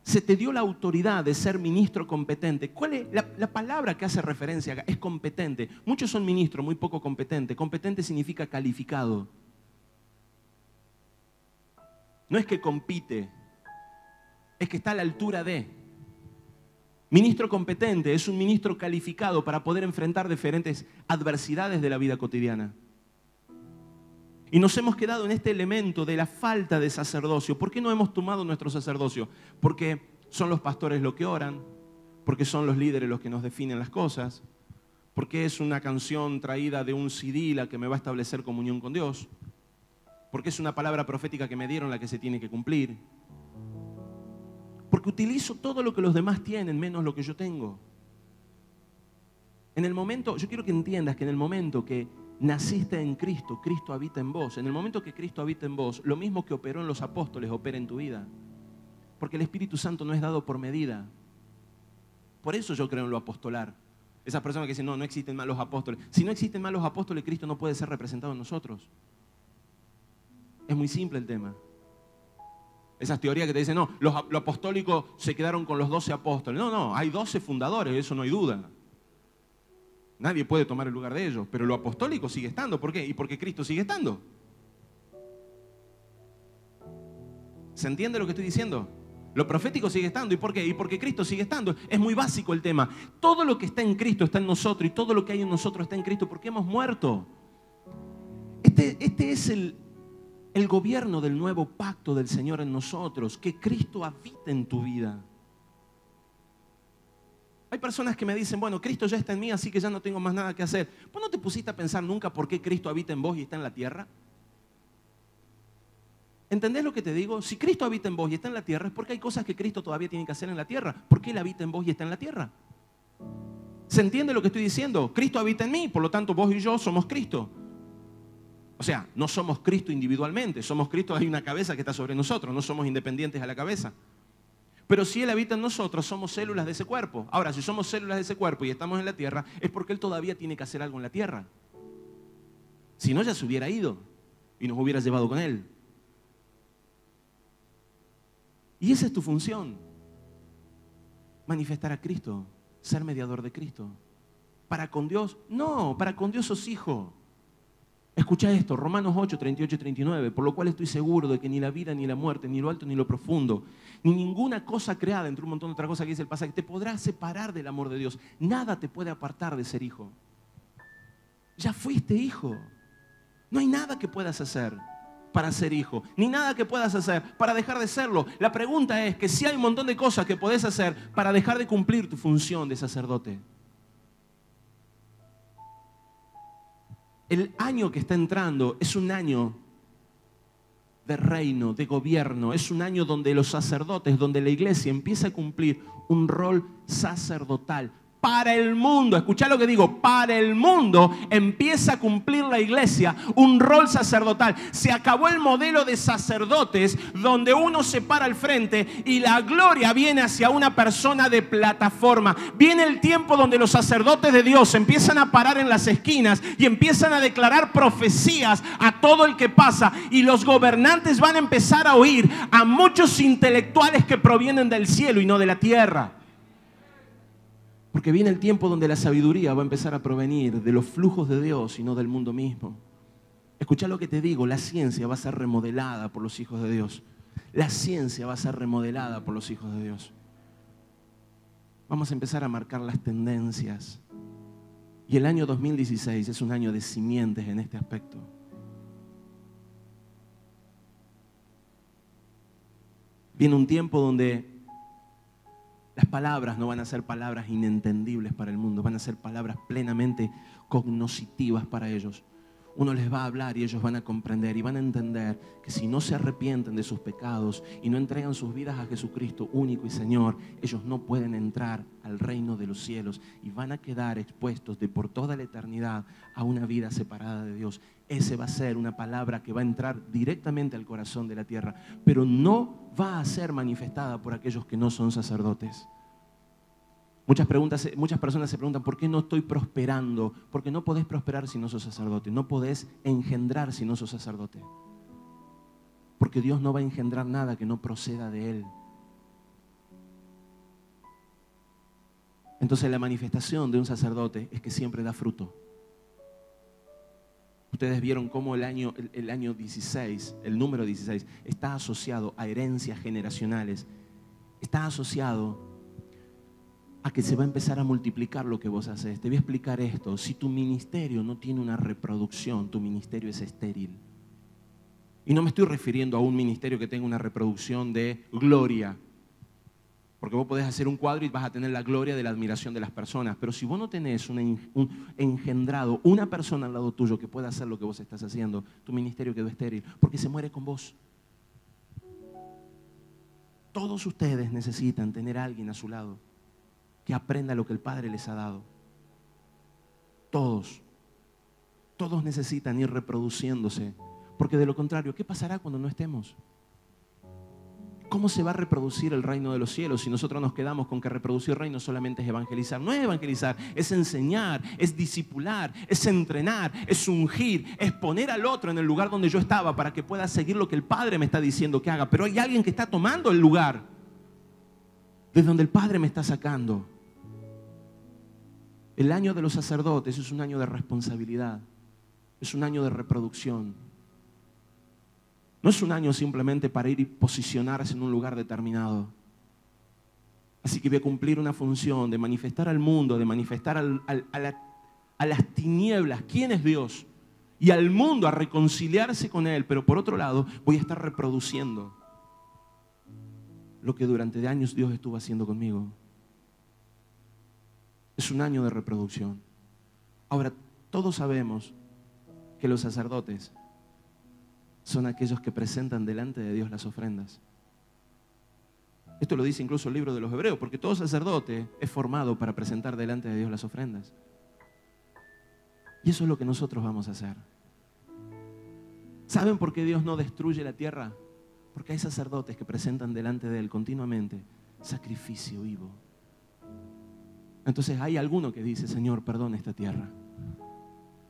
Se te dio la autoridad de ser ministro competente. ¿Cuál es la palabra que hace referencia acá? Es competente. Muchos son ministros, muy poco competente. Competente significa calificado. No es que compite, es que está a la altura de. Ministro competente es un ministro calificado para poder enfrentar diferentes adversidades de la vida cotidiana. Y nos hemos quedado en este elemento de la falta de sacerdocio. ¿Por qué no hemos tomado nuestro sacerdocio? Porque son los pastores los que oran, porque son los líderes los que nos definen las cosas, porque es una canción traída de un CD la que me va a establecer comunión con Dios, porque es una palabra profética que me dieron la que se tiene que cumplir, porque utilizo todo lo que los demás tienen menos lo que yo tengo. En el momento, yo quiero que entiendas que en el momento que naciste en Cristo, Cristo habita en vos. En el momento que Cristo habita en vos, lo mismo que operó en los apóstoles opera en tu vida. Porque el Espíritu Santo no es dado por medida. Por eso yo creo en lo apostolar. Esas personas que dicen, no existen más los apóstoles. Si no existen más los apóstoles, Cristo no puede ser representado en nosotros. Es muy simple el tema. Esas teorías que te dicen, no, lo apostólico se quedaron con los 12 apóstoles. No, hay 12 fundadores, eso no hay duda. Nadie puede tomar el lugar de ellos, pero lo apostólico sigue estando. ¿Por qué? Y porque Cristo sigue estando. ¿Se entiende lo que estoy diciendo? Lo profético sigue estando. ¿Y por qué? Y porque Cristo sigue estando. Es muy básico el tema. Todo lo que está en Cristo está en nosotros y todo lo que hay en nosotros está en Cristo porque hemos muerto. Este es el gobierno del nuevo pacto del Señor en nosotros, que Cristo habita en tu vida. Hay personas que me dicen, bueno, Cristo ya está en mí, así que ya no tengo más nada que hacer. ¿Vos no te pusiste a pensar nunca por qué Cristo habita en vos y está en la tierra? ¿Entendés lo que te digo? Si Cristo habita en vos y está en la tierra, es porque hay cosas que Cristo todavía tiene que hacer en la tierra. ¿Por qué Él habita en vos y está en la tierra? ¿Se entiende lo que estoy diciendo? Cristo habita en mí, por lo tanto vos y yo somos Cristo. O sea, no somos Cristo individualmente, somos Cristo, hay una cabeza que está sobre nosotros, no somos independientes a la cabeza. Pero si Él habita en nosotros, somos células de ese cuerpo. Ahora, si somos células de ese cuerpo y estamos en la tierra, es porque Él todavía tiene que hacer algo en la tierra. Si no, ya se hubiera ido y nos hubiera llevado con Él. Y esa es tu función. Manifestar a Cristo, ser mediador de Cristo. ¿Para con Dios? No, para con Dios sos hijo. Escucha esto, Romanos 8, 38 y 39, por lo cual estoy seguro de que ni la vida, ni la muerte, ni lo alto, ni lo profundo, ni ninguna cosa creada, entre un montón de otras cosas que dice el pasaje, te podrá separar del amor de Dios. Nada te puede apartar de ser hijo. Ya fuiste hijo. No hay nada que puedas hacer para ser hijo, ni nada que puedas hacer para dejar de serlo. La pregunta es que si hay un montón de cosas que podés hacer para dejar de cumplir tu función de sacerdote. El año que está entrando es un año de reino, de gobierno. Es un año donde los sacerdotes, donde la iglesia empieza a cumplir un rol sacerdotal. para el mundo, escuchá lo que digo, para el mundo empieza a cumplir la iglesia un rol sacerdotal. Se acabó el modelo de sacerdotes donde uno se para al frente y la gloria viene hacia una persona de plataforma. Viene el tiempo donde los sacerdotes de Dios empiezan a parar en las esquinas y empiezan a declarar profecías a todo el que pasa, y los gobernantes van a empezar a oír a muchos intelectuales que provienen del cielo y no de la tierra. Porque viene el tiempo donde la sabiduría va a empezar a provenir de los flujos de Dios y no del mundo mismo. Escucha lo que te digo, la ciencia va a ser remodelada por los hijos de Dios. La ciencia va a ser remodelada por los hijos de Dios. Vamos a empezar a marcar las tendencias. Y el año 2016 es un año de simientes en este aspecto. Viene un tiempo donde las palabras no van a ser palabras inentendibles para el mundo, van a ser palabras plenamente cognoscitivas para ellos. Uno les va a hablar y ellos van a comprender y van a entender que si no se arrepienten de sus pecados y no entregan sus vidas a Jesucristo único y Señor, ellos no pueden entrar al reino de los cielos y van a quedar expuestos de por toda la eternidad a una vida separada de Dios. Esa va a ser una palabra que va a entrar directamente al corazón de la tierra, pero no va a ser manifestada por aquellos que no son sacerdotes. Muchas personas se preguntan, ¿por qué no estoy prosperando? Porque no podés prosperar si no sos sacerdote. No podés engendrar si no sos sacerdote. Porque Dios no va a engendrar nada que no proceda de Él. Entonces la manifestación de un sacerdote es que siempre da fruto. Ustedes vieron cómo el año 16, el número 16, está asociado a herencias generacionales. Está asociado a que se va a empezar a multiplicar lo que vos haces. Te voy a explicar esto. Si tu ministerio no tiene una reproducción, tu ministerio es estéril. Y no me estoy refiriendo a un ministerio que tenga una reproducción de gloria. Porque vos podés hacer un cuadro y vas a tener la gloria de la admiración de las personas. Pero si vos no tenés un engendrado, una persona al lado tuyo que pueda hacer lo que vos estás haciendo, tu ministerio quedó estéril. Porque se muere con vos. Todos ustedes necesitan tener a alguien a su lado que aprenda lo que el Padre les ha dado. Todos necesitan ir reproduciéndose, porque de lo contrario, ¿qué pasará cuando no estemos? ¿Cómo se va a reproducir el reino de los cielos si nosotros nos quedamos con que reproducir reino solamente es evangelizar? No es evangelizar, es enseñar, es discipular, es entrenar, es ungir, es poner al otro en el lugar donde yo estaba para que pueda seguir lo que el Padre me está diciendo que haga. Pero hay alguien que está tomando el lugar de donde el Padre me está sacando. El año de los sacerdotes es un año de responsabilidad, es un año de reproducción. No es un año simplemente para ir y posicionarse en un lugar determinado. Así que voy a cumplir una función de manifestar al mundo, de manifestar a las tinieblas quién es Dios, y al mundo a reconciliarse con Él. Pero por otro lado, voy a estar reproduciendo lo que durante años Dios estuvo haciendo conmigo. Es un año de reproducción. Ahora, todos sabemos que los sacerdotes son aquellos que presentan delante de Dios las ofrendas. Esto lo dice incluso el libro de los Hebreos, porque todo sacerdote es formado para presentar delante de Dios las ofrendas. Y eso es lo que nosotros vamos a hacer. ¿Saben por qué Dios no destruye la tierra? Porque hay sacerdotes que presentan delante de Él continuamente sacrificio vivo. Entonces hay alguno que dice, Señor, perdona esta tierra.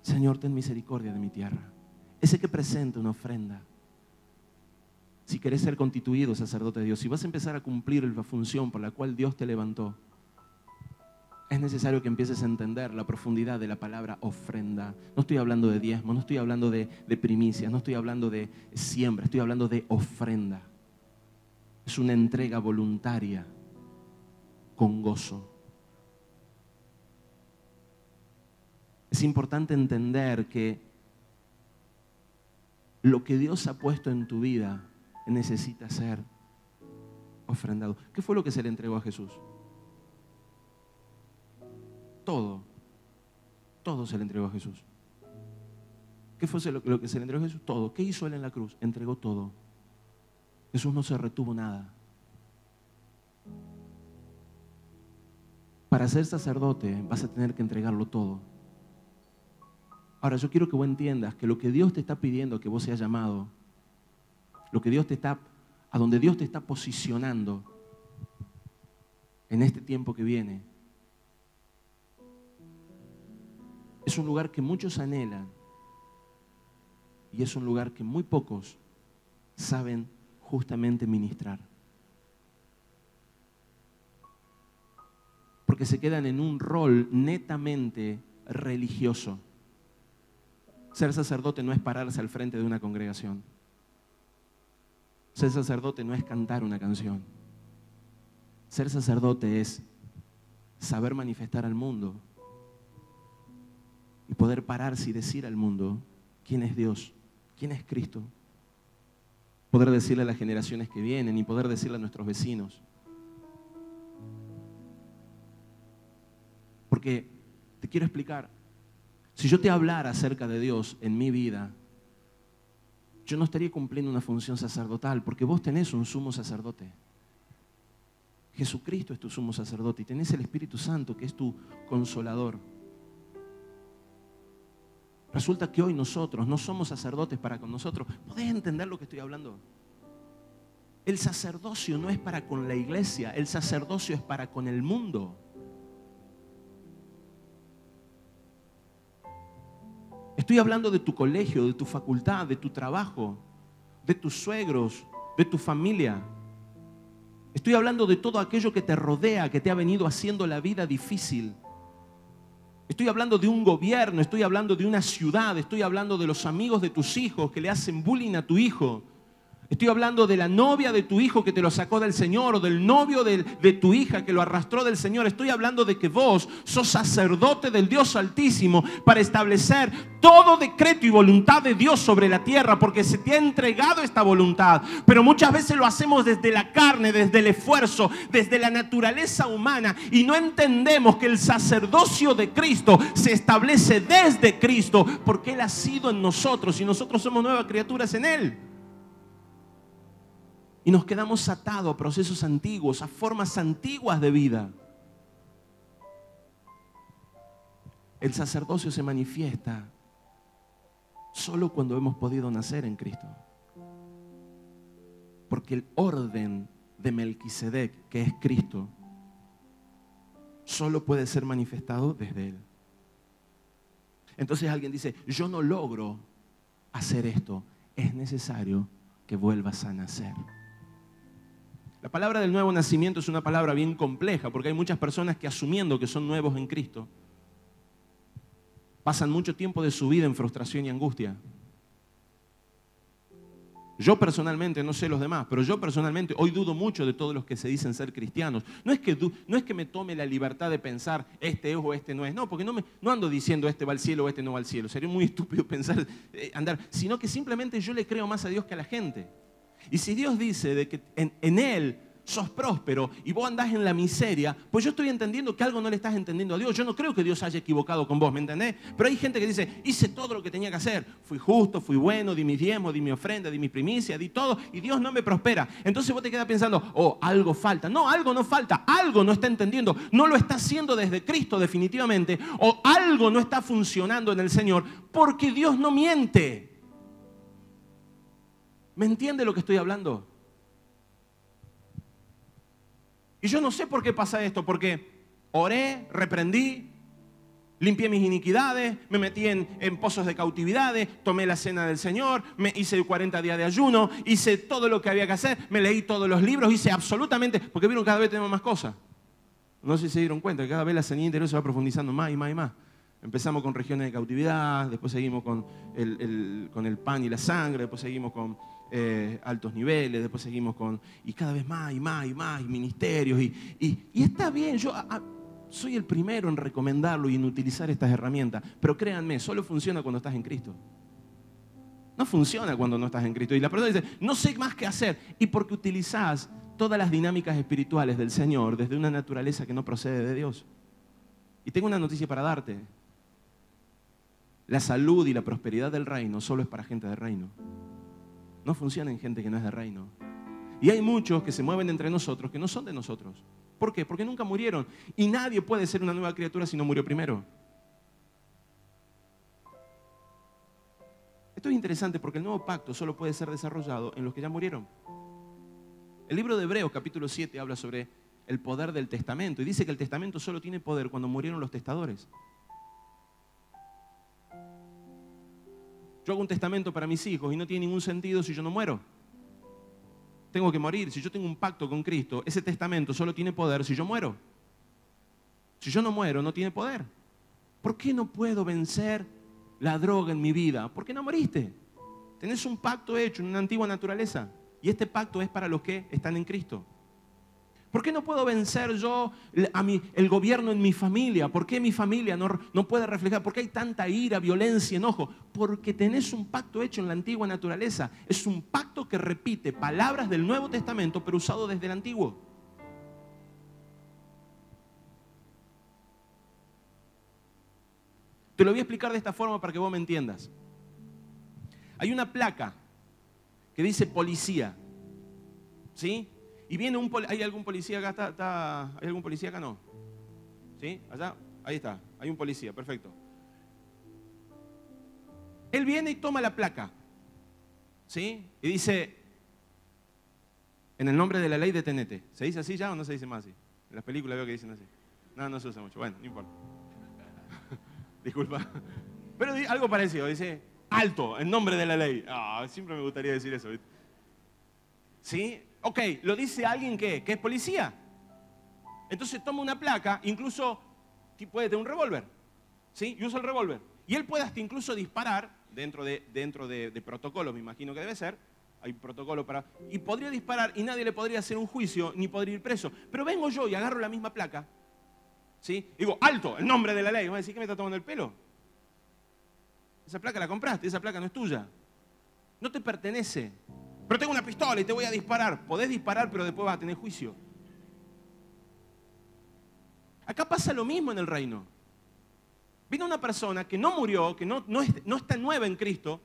Señor, ten misericordia de mi tierra. Ese que presenta una ofrenda. Si querés ser constituido sacerdote de Dios, si vas a empezar a cumplir la función por la cual Dios te levantó, es necesario que empieces a entender la profundidad de la palabra ofrenda. No estoy hablando de diezmo, no estoy hablando de primicias, no estoy hablando de siembra, estoy hablando de ofrenda. Es una entrega voluntaria con gozo. Es importante entender que lo que Dios ha puesto en tu vida necesita ser ofrendado. ¿Qué fue lo que se le entregó a Jesús? Todo se le entregó a Jesús. ¿Qué fue lo que se le entregó a Jesús? Todo. ¿Qué hizo Él en la cruz? Entregó todo. Jesús no se retuvo nada. para ser sacerdote vas a tener que entregarlo todo. Ahora, yo quiero que vos entiendas que lo que Dios te está pidiendo que vos seas llamado, lo que Dios te está, a donde Dios te está posicionando en este tiempo que viene, es un lugar que muchos anhelan y es un lugar que muy pocos saben justamente ministrar. Porque se quedan en un rol netamente religioso. Ser sacerdote no es pararse al frente de una congregación. Ser sacerdote no es cantar una canción. Ser sacerdote es saber manifestar al mundo y poder pararse y decir al mundo quién es Dios, quién es Cristo. Poder decirle a las generaciones que vienen y poder decirle a nuestros vecinos. Porque te quiero explicar, si yo te hablara acerca de Dios en mi vida, yo no estaría cumpliendo una función sacerdotal, porque vos tenés un sumo sacerdote. Jesucristo es tu sumo sacerdote y tenés el Espíritu Santo que es tu consolador. Resulta que hoy nosotros no somos sacerdotes para con nosotros. ¿Podés entender lo que estoy hablando? El sacerdocio no es para con la iglesia, el sacerdocio es para con el mundo. Estoy hablando de tu colegio, de tu facultad, de tu trabajo, de tus suegros, de tu familia. Estoy hablando de todo aquello que te rodea, que te ha venido haciendo la vida difícil. Estoy hablando de un gobierno, estoy hablando de una ciudad, estoy hablando de los amigos de tus hijos que le hacen bullying a tu hijo. Estoy hablando de la novia de tu hijo que te lo sacó del Señor, o del novio de tu hija que lo arrastró del Señor. Estoy hablando de que vos sos sacerdote del Dios Altísimo para establecer todo decreto y voluntad de Dios sobre la tierra, porque se te ha entregado esta voluntad. Pero muchas veces lo hacemos desde la carne, desde el esfuerzo, desde la naturaleza humana, y no entendemos que el sacerdocio de Cristo se establece desde Cristo, porque Él ha sido en nosotros y nosotros somos nuevas criaturas en Él. Y nos quedamos atados a procesos antiguos, a formas antiguas de vida. El sacerdocio se manifiesta solo cuando hemos podido nacer en Cristo. Porque el orden de Melquisedec, que es Cristo, solo puede ser manifestado desde Él. Entonces alguien dice, yo no logro hacer esto. Es necesario que vuelvas a nacer. La palabra del nuevo nacimiento es una palabra bien compleja, porque hay muchas personas que, asumiendo que son nuevos en Cristo, pasan mucho tiempo de su vida en frustración y angustia. Yo personalmente, no sé los demás, pero yo personalmente hoy dudo mucho de todos los que se dicen ser cristianos. No es que me tome la libertad de pensar este es o este no es. No, porque no ando diciendo este va al cielo o este no va al cielo. Sería muy estúpido pensar, andar. Sino que simplemente yo le creo más a Dios que a la gente. Y si Dios dice de que en Él sos próspero y vos andás en la miseria, pues yo estoy entendiendo que algo no le estás entendiendo a Dios. Yo no creo que Dios haya equivocado con vos, ¿me entendés? Pero hay gente que dice, hice todo lo que tenía que hacer. Fui justo, fui bueno, di mis diezmos, di mi ofrenda, di mi primicia, di todo, y Dios no me prospera. Entonces vos te quedas pensando, oh, algo falta. No, algo no falta, algo no está entendiendo. No lo está haciendo desde Cristo definitivamente, o algo no está funcionando en el Señor, porque Dios no miente. ¿Me entiende lo que estoy hablando? Y yo no sé por qué pasa esto, porque oré, reprendí, limpié mis iniquidades, me metí en pozos de cautividades, tomé la cena del Señor, me hice 40 días de ayuno, hice todo lo que había que hacer, me leí todos los libros, hice absolutamente, porque vieron, cada vez tenemos más cosas. No sé si se dieron cuenta que cada vez la sanidad interior se va profundizando más y más y más. Empezamos con regiones de cautividad, después seguimos con el pan y la sangre, después seguimos con altos niveles, después seguimos con, y cada vez más y más y más, y ministerios, y está bien, yo soy el primero en recomendarlo y en utilizar estas herramientas, pero créanme, solo funciona cuando estás en Cristo. No funciona cuando no estás en Cristo. Y la persona dice, no sé más qué hacer, y porque utilizás todas las dinámicas espirituales del Señor desde una naturaleza que no procede de Dios. Y tengo una noticia para darte. La salud y la prosperidad del reino solo es para gente de reino. No funciona en gente que no es de reino. Y hay muchos que se mueven entre nosotros que no son de nosotros. ¿Por qué? Porque nunca murieron. Y nadie puede ser una nueva criatura si no murió primero. Esto es interesante porque el nuevo pacto solo puede ser desarrollado en los que ya murieron. El libro de Hebreos, capítulo 7, habla sobre el poder del testamento y dice que el testamento solo tiene poder cuando murieron los testadores. Yo hago un testamento para mis hijos y no tiene ningún sentido si yo no muero. Tengo que morir. Si yo tengo un pacto con Cristo, ese testamento solo tiene poder si yo muero. Si yo no muero, no tiene poder. ¿Por qué no puedo vencer la droga en mi vida? ¿Por qué no moriste? Tenés un pacto hecho en una antigua naturaleza y este pacto es para los que están en Cristo. ¿Por qué no puedo vencer yo el gobierno en mi familia? ¿Por qué mi familia no puede reflejar? ¿Por qué hay tanta ira, violencia, enojo? Porque tenés un pacto hecho en la antigua naturaleza. Es un pacto que repite palabras del Nuevo Testamento, pero usado desde el Antiguo. Te lo voy a explicar de esta forma para que vos me entiendas. Hay una placa que dice policía, ¿sí? Y viene ¿hay algún policía acá? ¿Hay algún policía acá? No. ¿Sí? Allá, ahí está, hay un policía, perfecto. Él viene y toma la placa, ¿sí? Y dice, en el nombre de la ley detenete. ¿Se dice así ya o no se dice más así? En las películas veo que dicen así. No se usa mucho, bueno, no importa. Disculpa. Pero algo parecido, dice, alto, en nombre de la ley. Siempre me gustaría decir eso. ¿Sí? Ok, lo dice alguien que es policía. Entonces toma una placa, incluso puede tener un revólver, ¿sí? Y usa el revólver. Y él puede hasta incluso disparar dentro de protocolos, me imagino que debe ser. Hay protocolo para... Y podría disparar y nadie le podría hacer un juicio ni podría ir preso. Pero vengo yo y agarro la misma placa, ¿sí? Y digo, alto, en nombre de la ley. ¿Me vas a decir que me está tomando el pelo? Esa placa la compraste, esa placa no es tuya. No te pertenece. Pero tengo una pistola y te voy a disparar. Podés disparar, pero después vas a tener juicio. Acá pasa lo mismo en el reino. Vino una persona que no murió, que no está nueva en Cristo,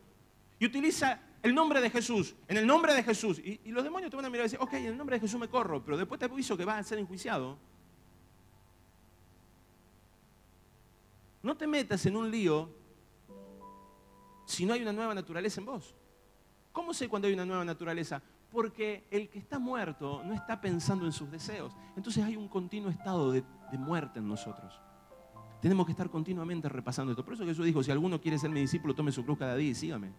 y utiliza el nombre de Jesús, en el nombre de Jesús. Y los demonios te van a mirar y decir, ok, en el nombre de Jesús me corro, pero después te aviso que vas a ser enjuiciado. No te metas en un lío si no hay una nueva naturaleza en vos. ¿Cómo sé cuando hay una nueva naturaleza? Porque el que está muerto no está pensando en sus deseos. Entonces hay un continuo estado de muerte en nosotros. Tenemos que estar continuamente repasando esto. Por eso Jesús dijo, si alguno quiere ser mi discípulo, tome su cruz cada día y sígame.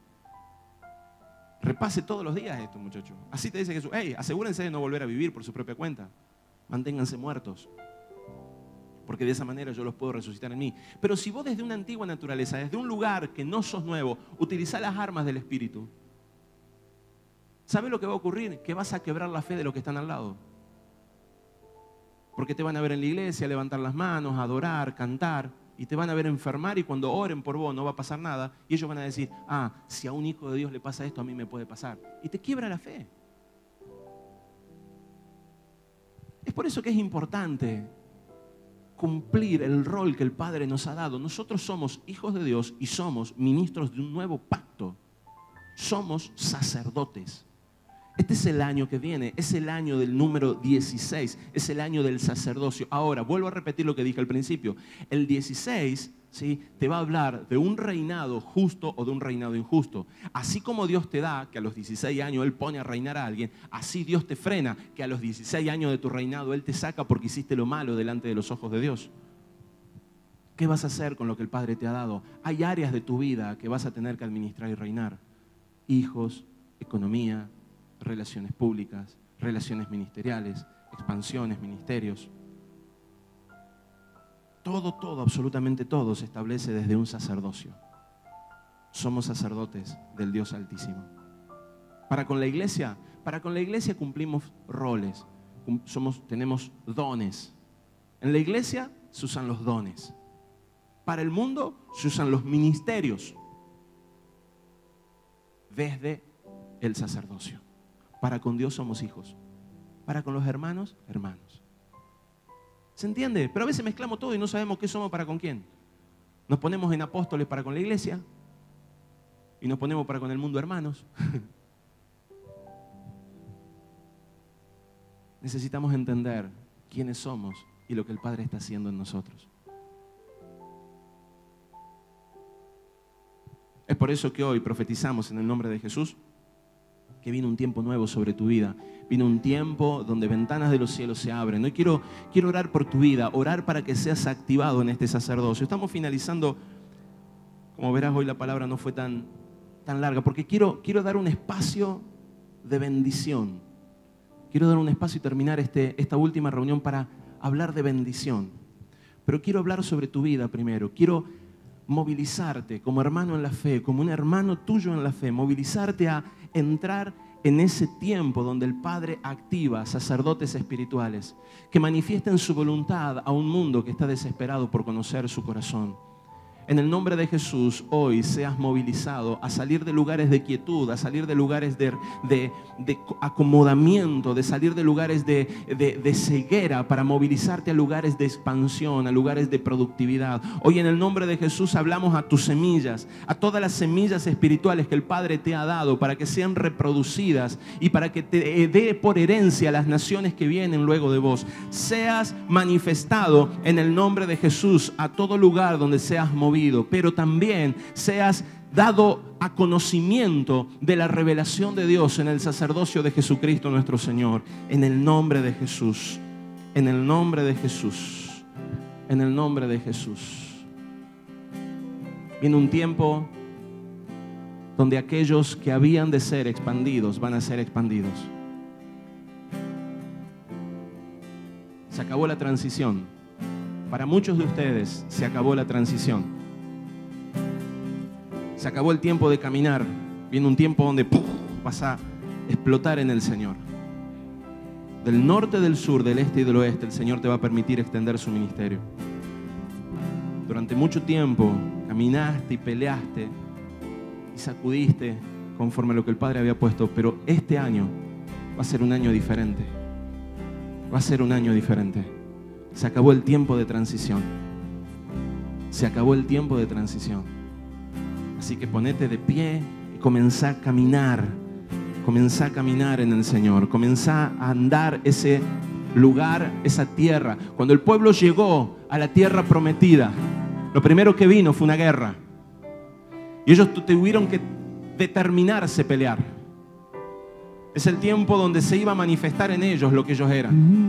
Repase todos los días esto, muchachos. Así te dice Jesús, hey, asegúrense de no volver a vivir por su propia cuenta. Manténganse muertos. Porque de esa manera yo los puedo resucitar en mí. Pero si vos desde una antigua naturaleza, desde un lugar que no sos nuevo, utilizás las armas del Espíritu, ¿sabes lo que va a ocurrir? Que vas a quebrar la fe de los que están al lado. Porque te van a ver en la iglesia, levantar las manos, adorar, cantar, y te van a ver enfermar y cuando oren por vos no va a pasar nada. Y ellos van a decir, si a un hijo de Dios le pasa esto, a mí me puede pasar. Y te quiebra la fe. Es por eso que es importante cumplir el rol que el Padre nos ha dado. Nosotros somos hijos de Dios y somos ministros de un nuevo pacto. Somos sacerdotes. Este es el año que viene, es el año del número 16, es el año del sacerdocio. Ahora, vuelvo a repetir lo que dije al principio. El 16, ¿sí?, te va a hablar de un reinado justo o de un reinado injusto. Así como Dios te da, que a los 16 años Él pone a reinar a alguien, así Dios te frena, que a los 16 años de tu reinado Él te saca porque hiciste lo malo delante de los ojos de Dios. ¿Qué vas a hacer con lo que el Padre te ha dado? Hay áreas de tu vida que vas a tener que administrar y reinar. Hijos, economía, relaciones públicas, relaciones ministeriales, expansiones, ministerios. Todo, absolutamente todo se establece desde un sacerdocio. Somos sacerdotes del Dios Altísimo. Para con la iglesia cumplimos roles, tenemos dones. En la iglesia se usan los dones. Para el mundo se usan los ministerios desde el sacerdocio. Para con Dios somos hijos. Para con los hermanos, hermanos. ¿Se entiende? Pero a veces mezclamos todo y no sabemos qué somos para con quién. Nos ponemos en apóstoles para con la iglesia y nos ponemos para con el mundo hermanos. Necesitamos entender quiénes somos y lo que el Padre está haciendo en nosotros. Es por eso que hoy profetizamos en el nombre de Jesús que viene un tiempo nuevo sobre tu vida. Viene un tiempo donde ventanas de los cielos se abren. Hoy quiero orar por tu vida, orar para que seas activado en este sacerdocio. Estamos finalizando, como verás hoy la palabra no fue tan larga, porque quiero dar un espacio de bendición. Quiero dar un espacio y terminar esta última reunión para hablar de bendición. Pero quiero hablar sobre tu vida primero. Quiero movilizarte como hermano en la fe, como un hermano tuyo en la fe, movilizarte a entrar en ese tiempo donde el Padre activa sacerdotes espirituales que manifiesten su voluntad a un mundo que está desesperado por conocer su corazón. En el nombre de Jesús, hoy seas movilizado a salir de lugares de quietud, a salir de lugares de acomodamiento, de salir de lugares de ceguera, para movilizarte a lugares de expansión, a lugares de productividad. Hoy en el nombre de Jesús hablamos a tus semillas, a todas las semillas espirituales que el Padre te ha dado para que sean reproducidas y para que te dé por herencia a las naciones que vienen luego de vos. Seas manifestado en el nombre de Jesús a todo lugar donde seas movido, pero también seas dado a conocimiento de la revelación de Dios en el sacerdocio de Jesucristo nuestro Señor. En el nombre de Jesús, en el nombre de Jesús, en el nombre de Jesús. Viene un tiempo donde aquellos que habían de ser expandidos van a ser expandidos. Se acabó la transición. Para muchos de ustedes se acabó la transición. Se acabó el tiempo de caminar. Viene un tiempo donde vas a explotar en el Señor. Del norte, del sur, del este y del oeste, el Señor te va a permitir extender su ministerio. Durante mucho tiempo caminaste y peleaste y sacudiste conforme a lo que el Padre había puesto, pero este año va a ser un año diferente. Va a ser un año diferente. Se acabó el tiempo de transición. Se acabó el tiempo de transición. Así que ponete de pie y comenzá a caminar. Comenzá a caminar en el Señor. Comenzá a andar ese lugar, esa tierra. Cuando el pueblo llegó a la tierra prometida, lo primero que vino fue una guerra. Y ellos tuvieron que determinarse a pelear. Es el tiempo donde se iba a manifestar en ellos lo que ellos eran.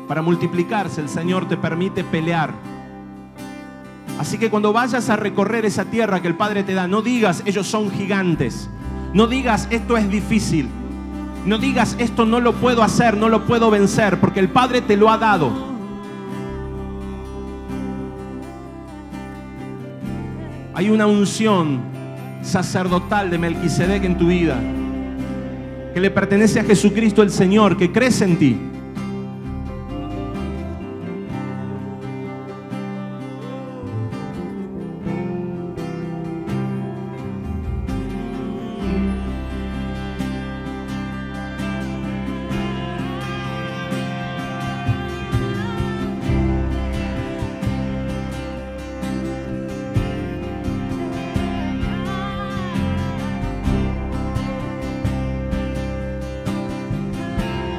Para multiplicarse, el Señor te permite pelear. Así que cuando vayas a recorrer esa tierra que el Padre te da, no digas, ellos son gigantes. No digas, esto es difícil. No digas, esto no lo puedo hacer, no lo puedo vencer, porque el Padre te lo ha dado. Hay una unción sacerdotal de Melquisedec en tu vida, que le pertenece a Jesucristo el Señor, que crece en ti.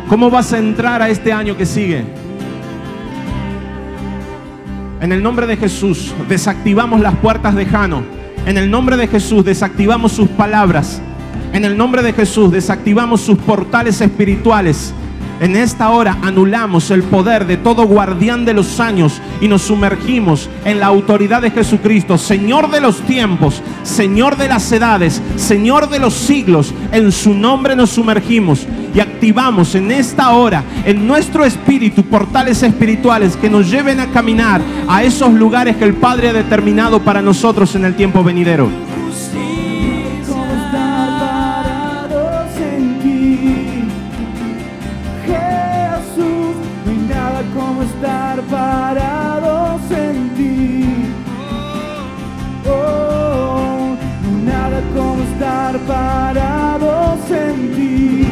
¿Cómo vas a entrar a este año que sigue? En el nombre de Jesús desactivamos las puertas de Jano. En el nombre de Jesús desactivamos sus palabras. En el nombre de Jesús desactivamos sus portales espirituales. En esta hora anulamos el poder de todo guardián de los años y nos sumergimos en la autoridad de Jesucristo, Señor de los tiempos, Señor de las edades, Señor de los siglos. En su nombre nos sumergimos y activamos en esta hora en nuestro espíritu portales espirituales que nos lleven a caminar a esos lugares que el Padre ha determinado para nosotros en el tiempo venidero. Estar parados en ti. Oh, nada como estar parados en ti.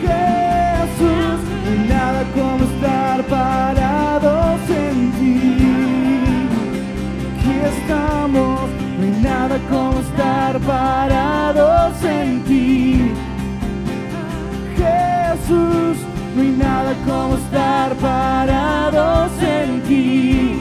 Jesús, nada como estar parados en ti. Aquí estamos, no hay nada como estar parados en ti. Jesús, Jesús, no hay nada como estar parados en ti.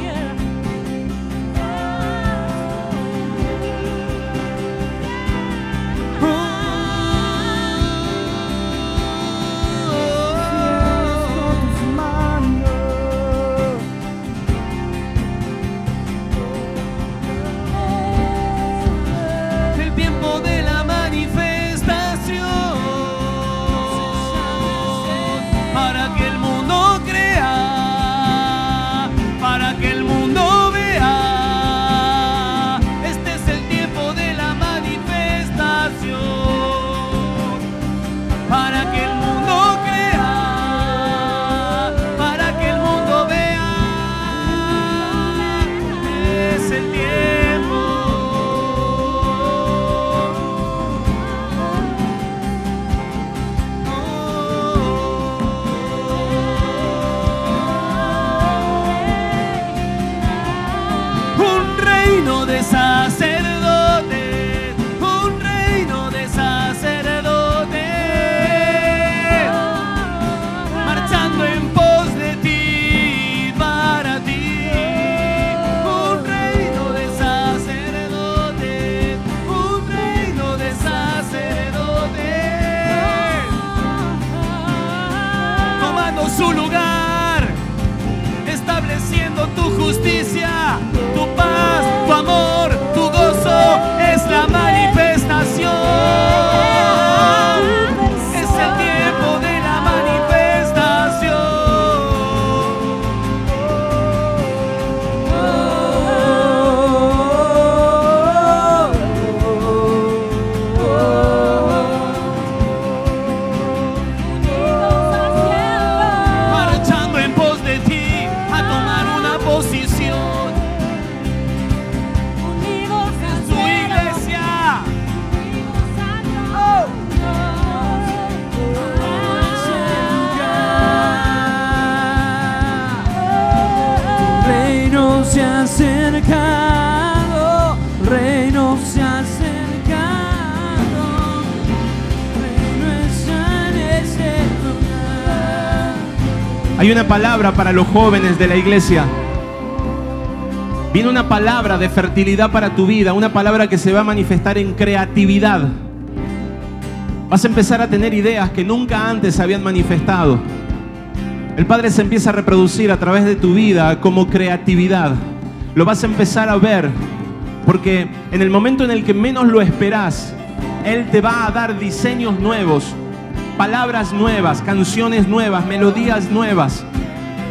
Su lugar, estableciendo tu justicia, tu paz, tu amor, tu gozo, es la manifestación. Es el tiempo de la manifestación. Se ha acercado, reino se ha acercado, reino está en ese lugar. Hay una palabra para los jóvenes de la iglesia. Viene una palabra de fertilidad para tu vida, una palabra que se va a manifestar en creatividad. Vas a empezar a tener ideas que nunca antes habían manifestado. El Padre se empieza a reproducir a través de tu vida como creatividad. Lo vas a empezar a ver, porque en el momento en el que menos lo esperás, Él te va a dar diseños nuevos, palabras nuevas, canciones nuevas, melodías nuevas,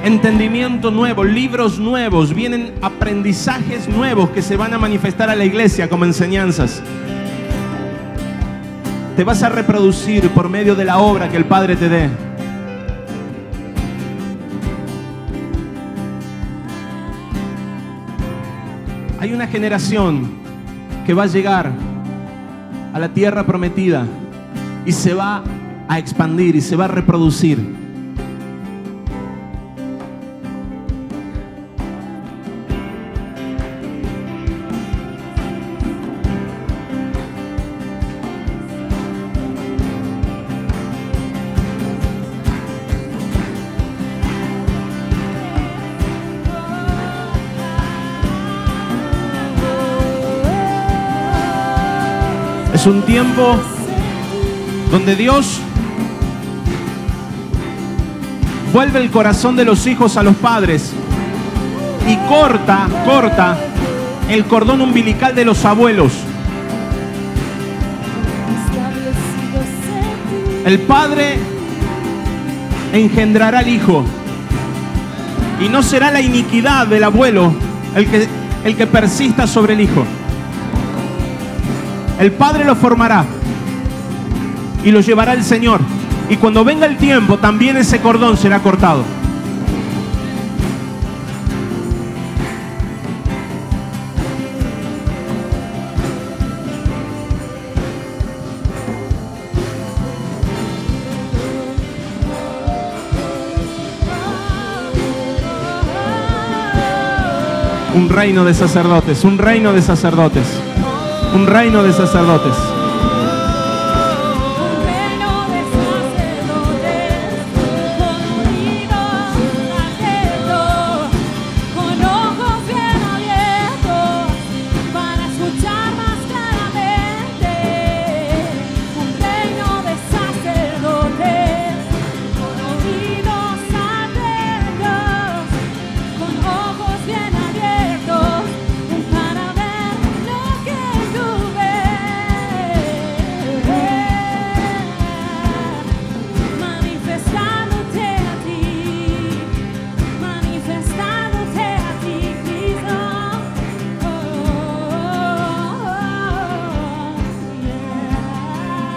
entendimiento nuevo, libros nuevos. Vienen aprendizajes nuevos que se van a manifestar a la iglesia como enseñanzas. Te vas a reproducir por medio de la obra que el Padre te dé. Hay una generación que va a llegar a la tierra prometida y se va a expandir y se va a reproducir. Es un tiempo donde Dios vuelve el corazón de los hijos a los padres y corta el cordón umbilical de los abuelos. El padre engendrará al hijo y no será la iniquidad del abuelo el que persista sobre el hijo. El Padre lo formará y lo llevará el Señor. Y cuando venga el tiempo, también ese cordón será cortado. Un reino de sacerdotes, un reino de sacerdotes. Un reino de sacerdotes.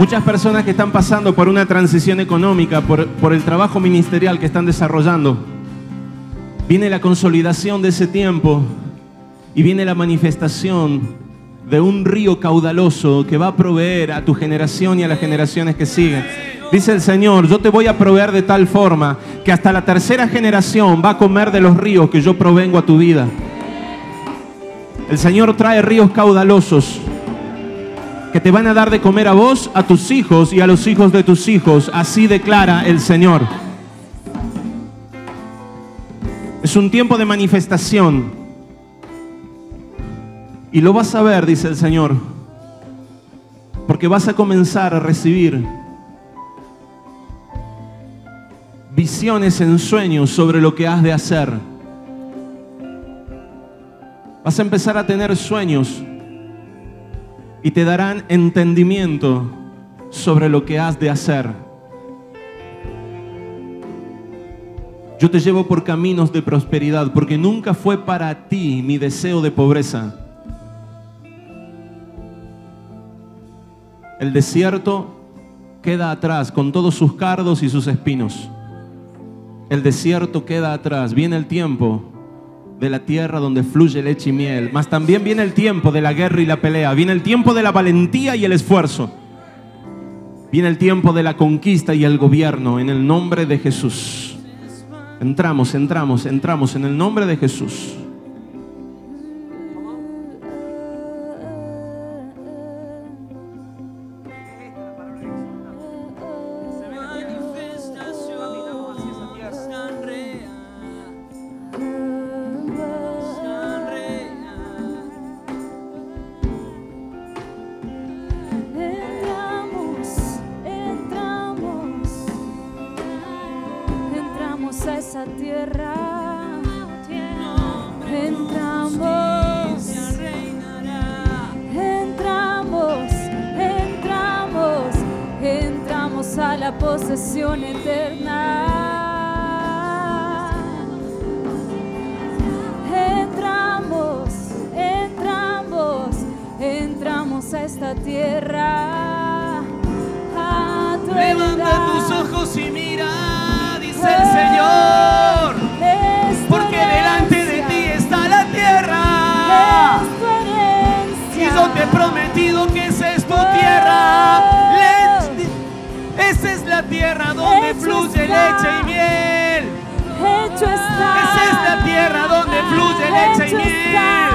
Muchas personas que están pasando por una transición económica, por el trabajo ministerial que están desarrollando. Viene la consolidación de ese tiempo y viene la manifestación de un río caudaloso que va a proveer a tu generación y a las generaciones que siguen. Dice el Señor, yo te voy a proveer de tal forma que hasta la tercera generación va a comer de los ríos que yo provengo a tu vida. El Señor trae ríos caudalosos que te van a dar de comer a vos, a tus hijos y a los hijos de tus hijos. Así declara el Señor. Es un tiempo de manifestación. Y lo vas a ver, dice el Señor, porque vas a comenzar a recibir visiones en sueños sobre lo que has de hacer. Vas a empezar a tener sueños y te darán entendimiento sobre lo que has de hacer. Yo te llevo por caminos de prosperidad, porque nunca fue para ti mi deseo de pobreza. El desierto queda atrás con todos sus cardos y sus espinos. El desierto queda atrás. Viene el tiempo de la tierra donde fluye leche y miel. Mas también viene el tiempo de la guerra y la pelea. Viene el tiempo de la valentía y el esfuerzo. Viene el tiempo de la conquista y el gobierno en el nombre de Jesús. Entramos en el nombre de Jesús. A esa tierra, entramos, entramos a la posesión eterna, entramos a esta tierra, a tu Levanta tus ojos y mira, dice el Señor, porque delante de ti está la tierra, y yo te he prometido que esa es tu tierra. Esa es la tierra donde fluye leche y miel. Esa es la tierra donde fluye leche y miel.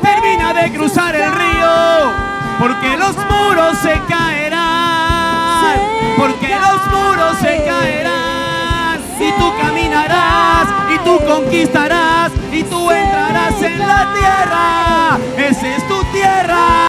Termina de cruzar el río, porque los muros se caerán, porque los muros se caerán, y tú caminarás, y tú conquistarás, y tú entrarás en la tierra. Esa es tu tierra.